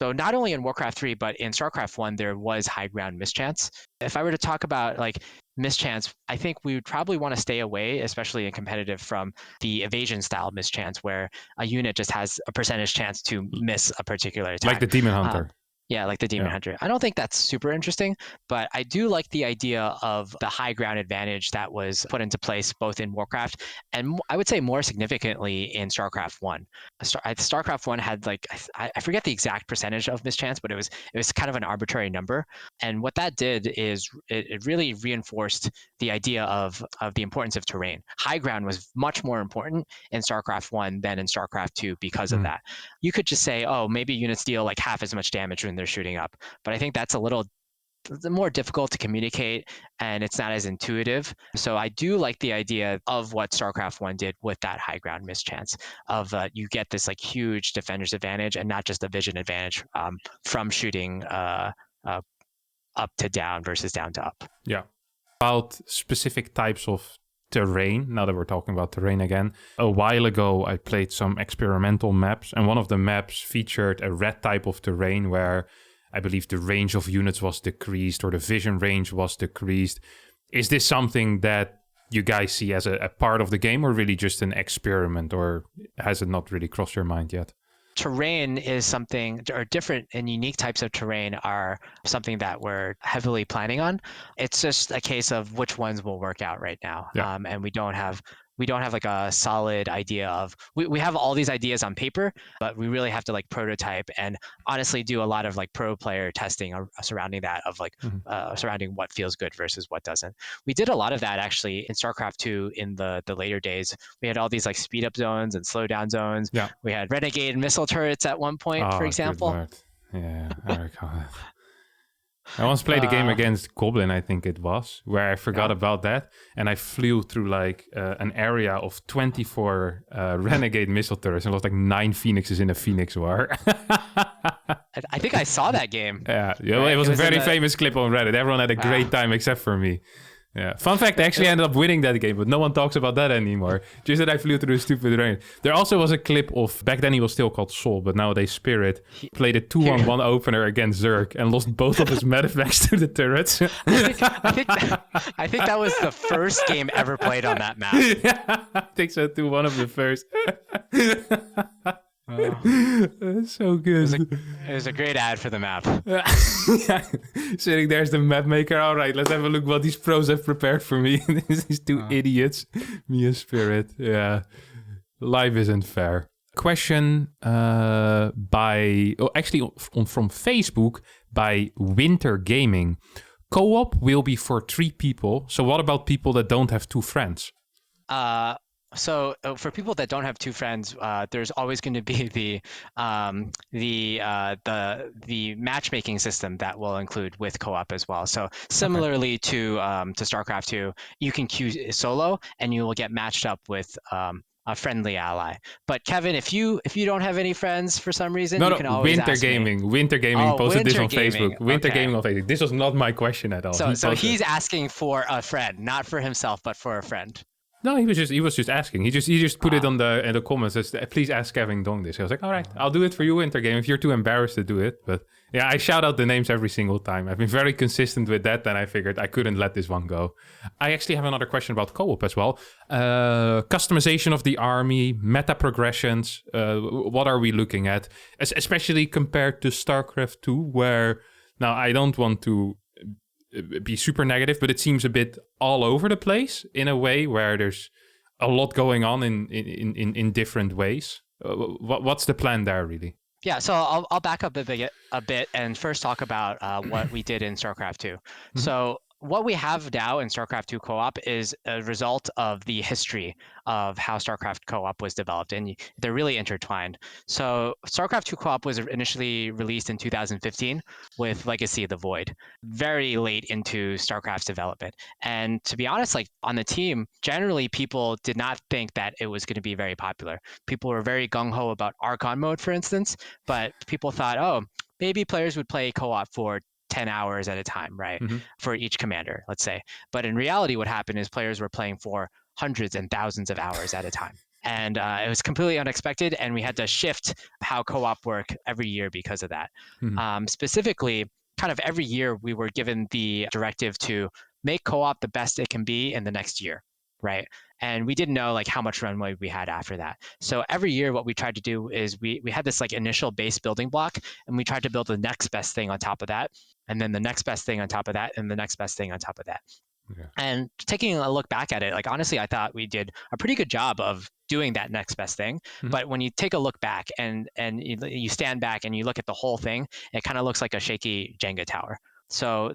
Speaker 2: So not only in Warcraft 3, but in StarCraft 1, there was high ground mischance. If I were to talk about like mischance, I think we would probably want to stay away, especially in competitive, from the evasion style mischance, where a unit just has a percentage chance to miss a particular attack.
Speaker 1: Like the Demon Hunter.
Speaker 2: Yeah, like the Demon Hunter. I don't think that's super interesting, but I do like the idea of the high ground advantage that was put into place both in Warcraft and I would say more significantly in StarCraft 1. StarCraft 1 had like, I forget the exact percentage of mischance, but it was kind of an arbitrary number. And what that did is it really reinforced the idea of the importance of terrain. High ground was much more important in StarCraft 1 than in StarCraft 2 because of that. You could just say, oh, maybe units deal like half as much damage when they're shooting up. But I think that's a little more difficult to communicate and it's not as intuitive. So I do like the idea of what StarCraft 1 did with that high ground mischance of you get this like huge defender's advantage and not just a vision advantage from shooting up to down versus down to up.
Speaker 1: Yeah. About specific types of terrain, now that we're talking about terrain again. A while ago, I played some experimental maps, and one of the maps featured a red type of terrain where I believe the range of units was decreased or the vision range was decreased. Is this something that you guys see as a part of the game or really just an experiment, or has it not really crossed your mind yet?
Speaker 2: Terrain is something, or different and unique types of terrain are something that we're heavily planning on. It's just a case of which ones will work out right now.
Speaker 1: Yeah.
Speaker 2: And we don't have like a solid idea of, we have all these ideas on paper, but we really have to like prototype and honestly do a lot of like pro player testing surrounding that of like surrounding what feels good versus what doesn't. We did a lot of that actually in StarCraft 2 in the later days. We had all these like speed up zones and slow down zones.
Speaker 1: Yeah.
Speaker 2: We had renegade missile turrets at one point, for example.
Speaker 1: Good Lord. Yeah, I recall that. I once played a game against Goblin, I think it was, where I forgot about that, and I flew through like an area of 24 renegade missile turrets, and lost like 9 phoenixes in a Phoenix War.
Speaker 2: I think I saw that game.
Speaker 1: Yeah, right? It was a very famous clip on Reddit. Everyone had a great time except for me. Yeah. Fun fact, I actually ended up winning that game, but no one talks about that anymore. Just that I flew through a stupid rain. There also was a clip of, back then he was still called Sol, but nowadays Spirit, played a 2-on-1 opener against Zerg and lost both of his medevacks to the turrets.
Speaker 2: I think that was the first game ever played on that map.
Speaker 1: Yeah, I think so too, one of the first. That's so good.
Speaker 2: It was a great ad for the map.
Speaker 1: Yeah. Sitting there's the map maker. All right, let's have a look what these pros have prepared for me. These two idiots. Me and Spirit. Yeah. Life isn't fair. Question from Facebook by Winter Gaming. Co-op will be for 3 people. So what about people that don't have 2 friends?
Speaker 2: So for people that don't have 2 friends, there's always going to be the matchmaking system that will include with co-op as well. So similarly to StarCraft 2, you can queue solo and you will get matched up with a friendly ally. But Kevin, if you don't have any friends for some reason, you can always ask me.
Speaker 1: Winter Gaming posted this on Facebook.
Speaker 2: Winter
Speaker 1: Gaming on Facebook. This was not my question at all.
Speaker 2: So he's asking for a friend, not for himself, but for a friend.
Speaker 1: No, he was just asking. He just put it in the comments. As, please ask Kevin Dong this. I was like, all right, I'll do it for you, Intergame, if you're too embarrassed to do it. But yeah, I shout out the names every single time. I've been very consistent with that, and I figured I couldn't let this one go. I actually have another question about co-op as well. Customization of the army, meta progressions. What are we looking at? Especially compared to StarCraft 2, where now I don't want to be super negative, but it seems a bit all over the place in a way where there's a lot going on in different ways. What's the plan there, really?
Speaker 2: Yeah, so I'll back up a bit and first talk about what we did in StarCraft 2. Mm-hmm. So what we have now in StarCraft 2 co-op is a result of the history of how StarCraft co-op was developed, and they're really intertwined. So StarCraft 2 co-op was initially released in 2015 with Legacy of the Void, very late into StarCraft's development. And to be honest, like on the team, generally people did not think that it was going to be very popular. People were very gung-ho about Archon mode, for instance, but people thought, oh, maybe players would play co-op for 10 hours at a time, right? Mm-hmm. For each commander, let's say. But in reality, what happened is players were playing for hundreds and thousands of hours at a time. And it was completely unexpected, and we had to shift how co-op work every year because of that. Specifically, kind of every year we were given the directive to make co-op the best it can be in the next year, right? And we didn't know like how much runway we had after that. So every year what we tried to do is we had this like initial base building block, and we tried to build the next best thing on top of that, and then the next best thing on top of that, and the next best thing on top of that.
Speaker 1: Yeah.
Speaker 2: And taking a look back at it, like honestly, I thought we did a pretty good job of doing that next best thing. But when you take a look back and you stand back and you look at the whole thing, it kind of looks like a shaky Jenga tower. So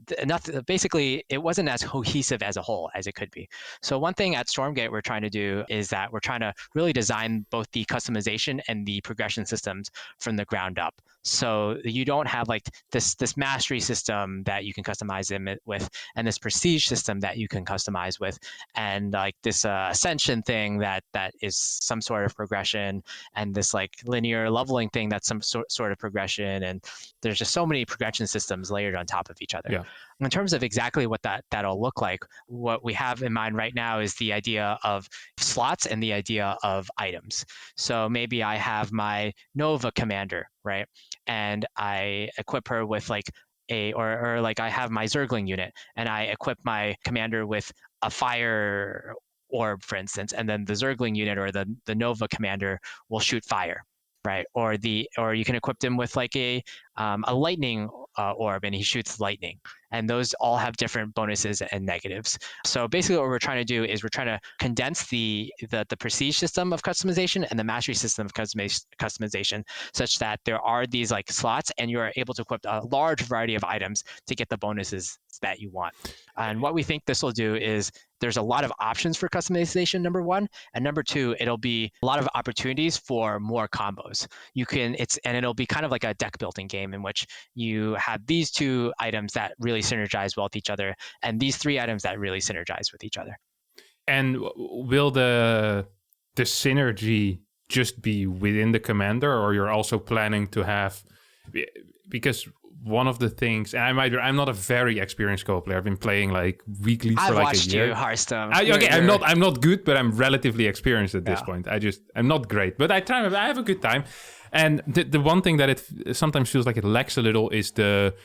Speaker 2: basically, it wasn't as cohesive as a whole as it could be. So one thing at Stormgate we're trying to do is that we're trying to really design both the customization and the progression systems from the ground up. So you don't have like this mastery system that you can customize them with, and this prestige system that you can customize with, and like this ascension thing that is some sort of progression, and this like linear leveling thing that's some sort of progression, and there's just so many progression systems layered on top of each other.
Speaker 1: Yeah.
Speaker 2: In terms of exactly what that'll look like, what we have in mind right now is the idea of slots and the idea of items. So maybe I have my Nova commander, right? And I equip her with like or like I have my Zergling unit and I equip my commander with a fire orb, for instance, and then the Zergling unit or the Nova commander will shoot fire, right? Or you can equip them with like a lightning orb, and he shoots lightning. And those all have different bonuses and negatives. So basically what we're trying to do is we're trying to condense the prestige system of customization and the mastery system of customization, such that there are these like slots and you're able to equip a large variety of items to get the bonuses that you want. And what we think this will do is there's a lot of options for customization, number one, and number two, it'll be a lot of opportunities for more combos. It'll be kind of like a deck building game in which you have these two items that really synergize well with each other, and these three items that really synergize with each other.
Speaker 1: And will the synergy just be within the commander, or you're also planning to have, because one of the things, and I'm not a very experienced co player. I've been playing like weekly for like a year.
Speaker 2: I've watched you, Harstem.
Speaker 1: Okay, I'm not good, but I'm relatively experienced at this point. I'm not great, but I have a good time. And the one thing that it sometimes feels like it lacks a little is the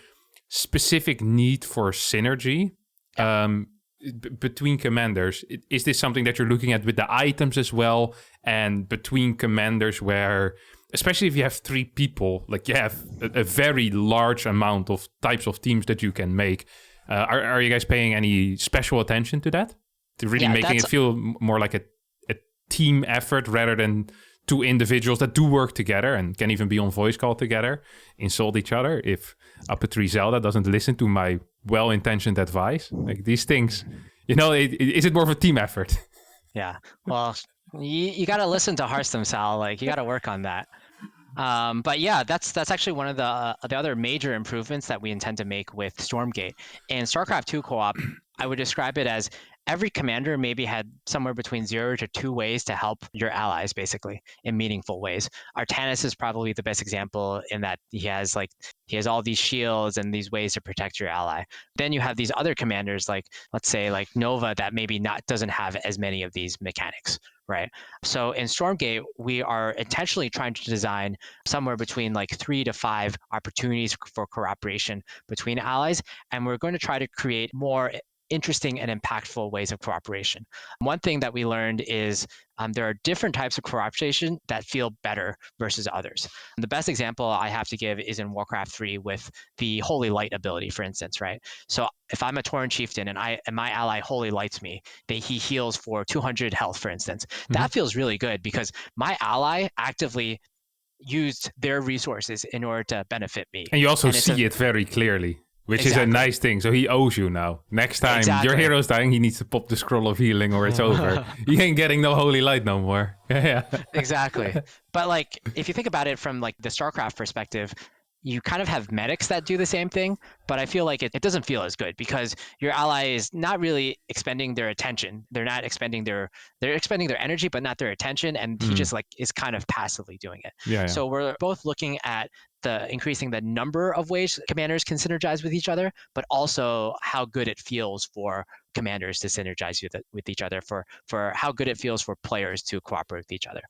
Speaker 1: specific need for synergy between commanders. Is this something that you're looking at with the items as well, and between commanders, where especially if you have 3 people, like you have a very large amount of types of teams that you can make. Are you guys paying any special attention to that? To really making it feel more like a team effort rather than 2 individuals that do work together and can even be on voice call together, insult each other if Up3 Zelda doesn't listen to my well-intentioned advice. Like these things, is it more of a team effort?
Speaker 2: Yeah. Well, you got to listen to Harstem, Sal. Like you got to work on that. But yeah, that's actually one of the other major improvements that we intend to make with Stormgate. In StarCraft 2 co-op, I would describe it as every commander maybe had somewhere between 0 to 2 ways to help your allies, basically, in meaningful ways. Artanis is probably the best example in that he has all these shields and these ways to protect your ally. Then you have these other commanders, like let's say like Nova, that maybe doesn't have as many of these mechanics, right? So in Stormgate, we are intentionally trying to design somewhere between like 3 to 5 opportunities for cooperation between allies, and we're going to try to create more interesting and impactful ways of cooperation. One thing that we learned is there are different types of cooperation that feel better versus others. And the best example I have to give is in Warcraft 3 with the Holy Light ability, for instance, right? So if I'm a Tauren chieftain and my ally Holy Lights me, he heals for 200 health, for instance. That feels really good because my ally actively used their resources in order to benefit me.
Speaker 1: And you also see it very clearly. Which is a nice thing. So he owes you now. Next time your hero's dying, he needs to pop the scroll of healing or it's over. You ain't getting no holy light no more. Yeah.
Speaker 2: Exactly. But like, if you think about it from like the StarCraft perspective, you kind of have medics that do the same thing, but I feel like it doesn't feel as good because your ally is not really expending their attention. They're expending their energy, but not their attention. And he just like is kind of passively doing it.
Speaker 1: Yeah.
Speaker 2: So we're both looking at increasing the number of ways commanders can synergize with each other, but also how good it feels for commanders to synergize with each other for how good it feels for players to cooperate with each other.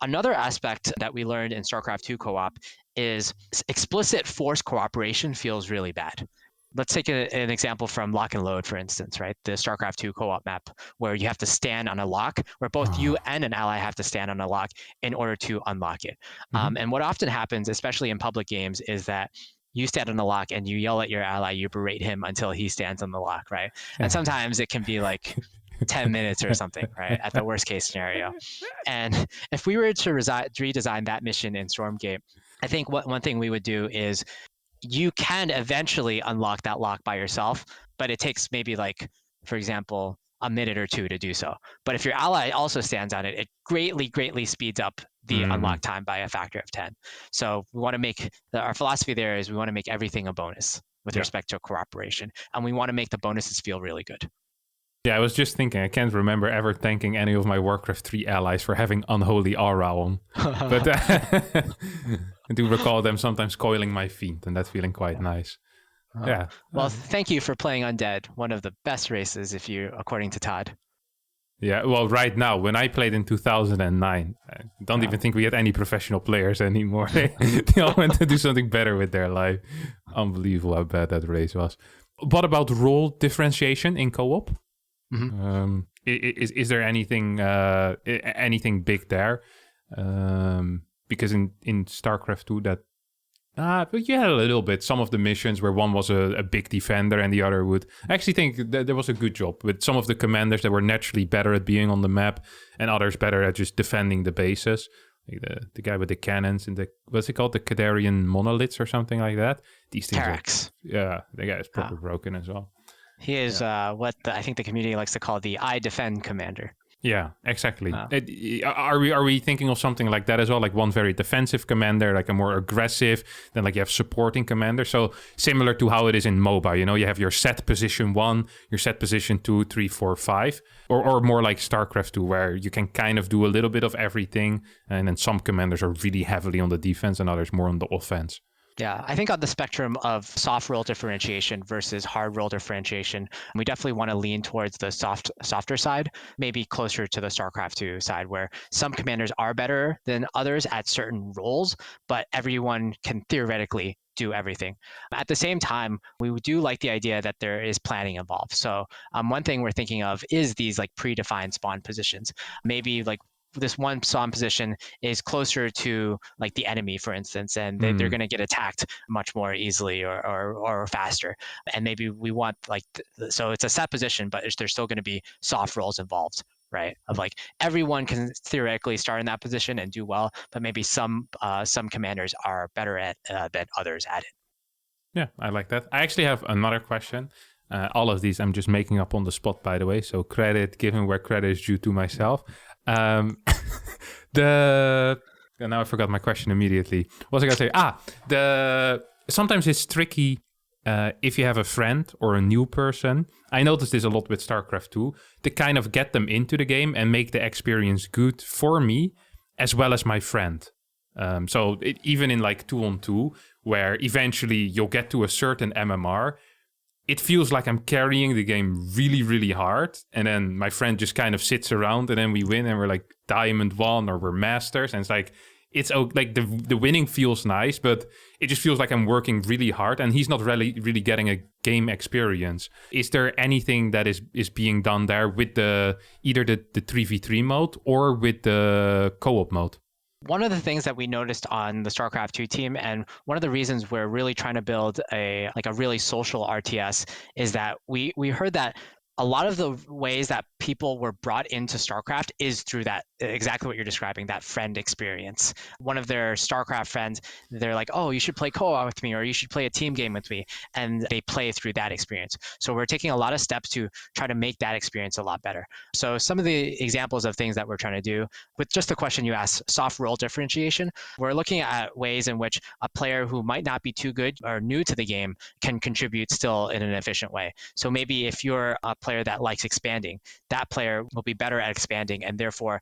Speaker 2: Another aspect that we learned in StarCraft 2 co-op is explicit force cooperation feels really bad. Let's take an example from Lock and Load, for instance, right? The StarCraft 2 co-op map where you have to stand on a lock, where both you and an ally have to stand on a lock in order to unlock it. And what often happens, especially in public games, is that you stand on the lock and you yell at your ally, you berate him until he stands on the lock, right? And sometimes it can be like 10 minutes or something, right? At the worst case scenario. And if we were to redesign that mission in Stormgate, I think one thing we would do is you can eventually unlock that lock by yourself, but it takes maybe like, for example, a minute or two to do so. But if your ally also stands on it, it greatly speeds up the unlock time by a factor of 10. So we want to make, our philosophy there is we want to make everything a bonus with respect to cooperation. And we want to make the bonuses feel really good.
Speaker 1: Yeah, I was just thinking, I can't remember ever thanking any of my Warcraft 3 allies for having Unholy Aura on. But I do recall them sometimes coiling my feet, and that's feeling quite nice. Yeah.
Speaker 2: Well, thank you for playing Undead, one of the best races, according to Todd.
Speaker 1: Yeah, well, right now, when I played in 2009, I don't even think we had any professional players anymore. They all went to do something better with their life. Unbelievable how bad that race was. What about role differentiation in co-op? Is there anything big there? Because in StarCraft 2 that but you had a little bit. Some of the missions where one was a big defender and the other would. I actually think that there was a good job with some of the commanders that were naturally better at being on the map and others better at just defending the bases. Like the guy with the cannons and what's it called? The Cadarian monoliths or something like that. These things
Speaker 2: Tarax.
Speaker 1: The guy is proper broken as well.
Speaker 2: He is what I think the community likes to call the I defend commander.
Speaker 1: Yeah, exactly. Are we thinking of something like that as well? Like one very defensive commander, like a more aggressive, then like you have supporting commander. So similar to how it is in MOBA, you have your set position 1, your set position 2, 3, 4, 5, or more like StarCraft 2, where you can kind of do a little bit of everything. And then some commanders are really heavily on the defense and others more on the offense.
Speaker 2: Yeah, I think on the spectrum of soft role differentiation versus hard role differentiation, we definitely want to lean towards the softer side, maybe closer to the StarCraft 2 side, where some commanders are better than others at certain roles, but everyone can theoretically do everything. At the same time, we do like the idea that there is planning involved. So one thing we're thinking of is these like predefined spawn positions. Maybe like this one spawn position is closer to like the enemy, for instance, and they're going to get attacked much more easily or faster. And maybe we want like, so it's a set position, but there's still going to be soft roles involved, right? Of like everyone can theoretically start in that position and do well, but maybe some commanders are better at than others at it.
Speaker 1: Yeah, I like that. I actually have another question. All of these I'm just making up on the spot, by the way. So given where credit is due to myself. Now I forgot my question immediately. What was I gonna say? Sometimes it's tricky if you have a friend or a new person. I noticed this a lot with StarCraft 2 to kind of get them into the game and make the experience good for me as well as my friend. Even in like 2-on-2, where eventually you'll get to a certain MMR, it feels like I'm carrying the game really, really hard. And then my friend just kind of sits around and then we win and we're like Diamond 1 or we're Masters. And it's like, like the winning feels nice, but it just feels like I'm working really hard and he's not really getting a game experience. Is there anything that is being done there with either the 3v3 mode or with the co-op mode?
Speaker 2: One of the things that we noticed on the StarCraft 2 team, and one of the reasons we're really trying to build a really social RTS, is that we heard that a lot of the ways that people were brought into StarCraft is through that, exactly what you're describing, that friend experience. One of their StarCraft friends, they're like, oh, you should play co-op with me, or you should play a team game with me. And they play through that experience. So we're taking a lot of steps to try to make that experience a lot better. So some of the examples of things that we're trying to do, with just the question you asked, soft role differentiation, we're looking at ways in which a player who might not be too good or new to the game can contribute still in an efficient way. So maybe if you're a player that likes expanding, that player will be better at expanding, and therefore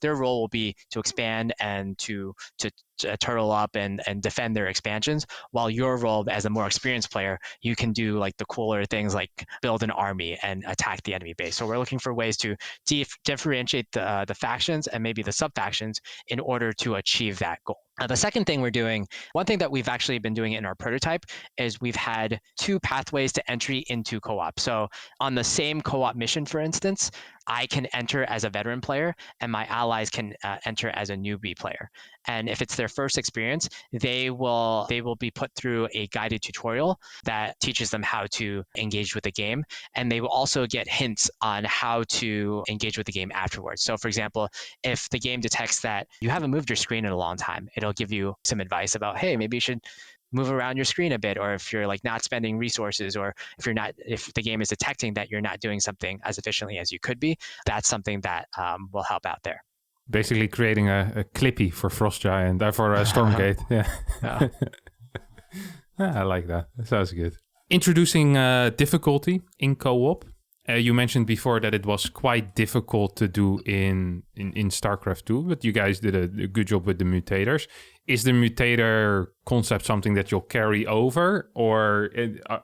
Speaker 2: their role will be to expand and to turtle up and defend their expansions, while your role as a more experienced player, you can do like the cooler things like build an army and attack the enemy base. So we're looking for ways to differentiate the factions and maybe the sub-factions in order to achieve that goal. The second thing we're doing, one thing that we've actually been doing in our prototype is we've had 2 pathways to entry into co-op. So on the same co-op mission, for instance, I can enter as a veteran player and my allies can enter as a newbie player. And if it's their first experience, they will be put through a guided tutorial that teaches them how to engage with the game. And they will also get hints on how to engage with the game afterwards. So for example, if the game detects that you haven't moved your screen in a long time, it'll give you some advice about, hey, maybe you should move around your screen a bit, or if you're like not spending resources, or if the game is detecting that you're not doing something as efficiently as you could be, that's something that will help out there.
Speaker 1: Basically creating a Clippy for Frost Giant, for Stormgate. Yeah. I like that. That sounds good. Introducing difficulty in co-op. You mentioned before that it was quite difficult to do in StarCraft 2, but you guys did a good job with the mutators. Is the mutator concept something that you'll carry over, or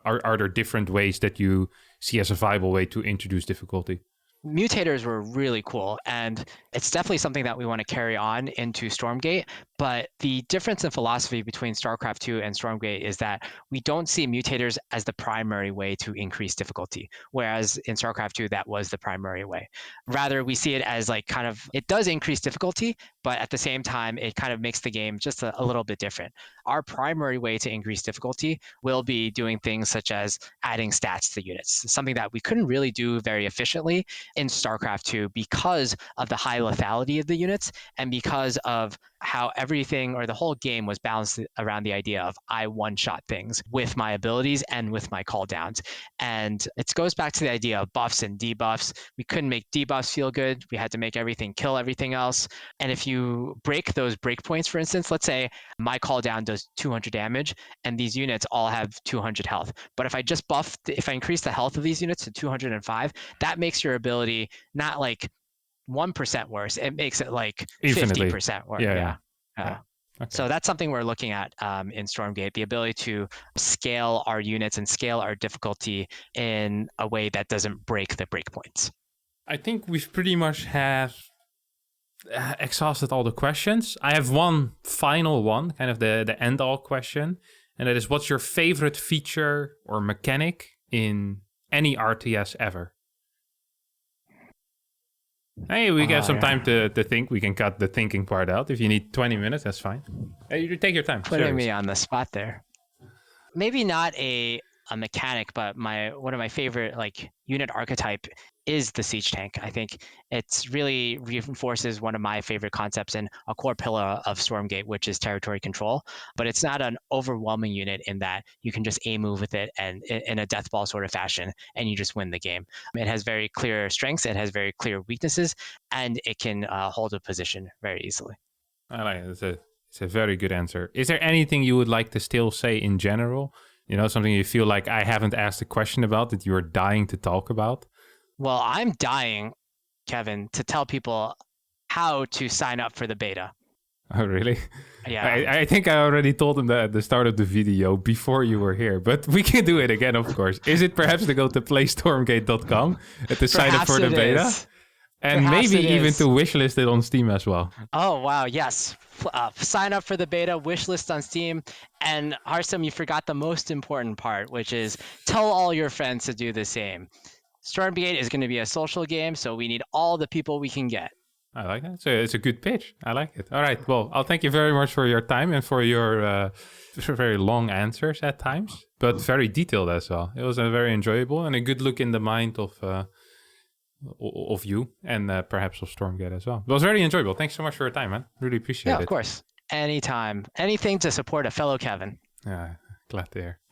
Speaker 1: are there different ways that you see as a viable way to introduce difficulty?
Speaker 2: Mutators were really cool, and it's definitely something that we want to carry on into Stormgate. But the difference in philosophy between StarCraft 2 and Stormgate is that we don't see mutators as the primary way to increase difficulty, whereas in StarCraft 2, that was the primary way. Rather, we see it as like kind of, it does increase difficulty, but at the same time, it kind of makes the game just a little bit different. Our primary way to increase difficulty will be doing things such as adding stats to units, something that we couldn't really do very efficiently in StarCraft 2 because of the high lethality of the units and because of how everything or the whole game was balanced around the idea of I one-shot things with my abilities and with my cooldowns. And it goes back to the idea of buffs and debuffs. We couldn't make debuffs feel good. We had to make everything kill everything else. And if you break those breakpoints, for instance, let's say my cooldown does 200 damage and these units all have 200 health. But if I increase the health of these units to 205, that makes your ability not like 1% worse. It makes it like
Speaker 1: Infinitely.
Speaker 2: 50% worse.
Speaker 1: Yeah.
Speaker 2: Okay.
Speaker 1: So
Speaker 2: that's something we're looking at in Stormgate, the ability to scale our units and scale our difficulty in a way that doesn't break the breakpoints.
Speaker 1: I think we've pretty much have exhausted all the questions. I have one final one, kind of the end-all question, and that is, what's your favorite feature or mechanic in any RTS ever? Hey, we have some time to think. We can cut the thinking part out. If you need 20 minutes, that's fine. Hey, you take your time.
Speaker 2: Putting me on the spot there. Maybe not a mechanic, but one of my favorite like unit archetype is the siege tank. I think it's really reinforces one of my favorite concepts and a core pillar of Stormgate, which is territory control. But it's not an overwhelming unit in that you can just aim move with it and in a death ball sort of fashion, and you just win the game. It has very clear strengths, it has very clear weaknesses, and it can hold a position very easily.
Speaker 1: I like it. It's a very good answer. Is there anything you would like to still say in general? You know, something you feel like I haven't asked a question about that you're dying to talk about?
Speaker 2: Well, I'm dying, Kevin, to tell people how to sign up for the beta.
Speaker 1: Oh, really?
Speaker 2: Yeah.
Speaker 1: I think I already told them that at the start of the video before you were here, but we can do it again, of course. Is it perhaps to go to playstormgate.com to sign up for the beta? And perhaps maybe even to wishlist it on Steam as well.
Speaker 2: Oh, wow. Yes. Sign up for the beta, wishlist on Steam. And Harstem, you forgot the most important part, which is tell all your friends to do the same. Stormgate is going to be a social game, so we need all the people we can get.
Speaker 1: I like that. So it's a good pitch. I like it. All right. Well, I'll thank you very much for your time and for your very long answers at times, but very detailed as well. It was very enjoyable and a good look in the mind of you and perhaps of Stormgate as well. It was very enjoyable. Thanks so much for your time, man. Really appreciate it.
Speaker 2: Yeah, of course. Anytime. Anything to support a fellow Kevin.
Speaker 1: Yeah, glad to hear.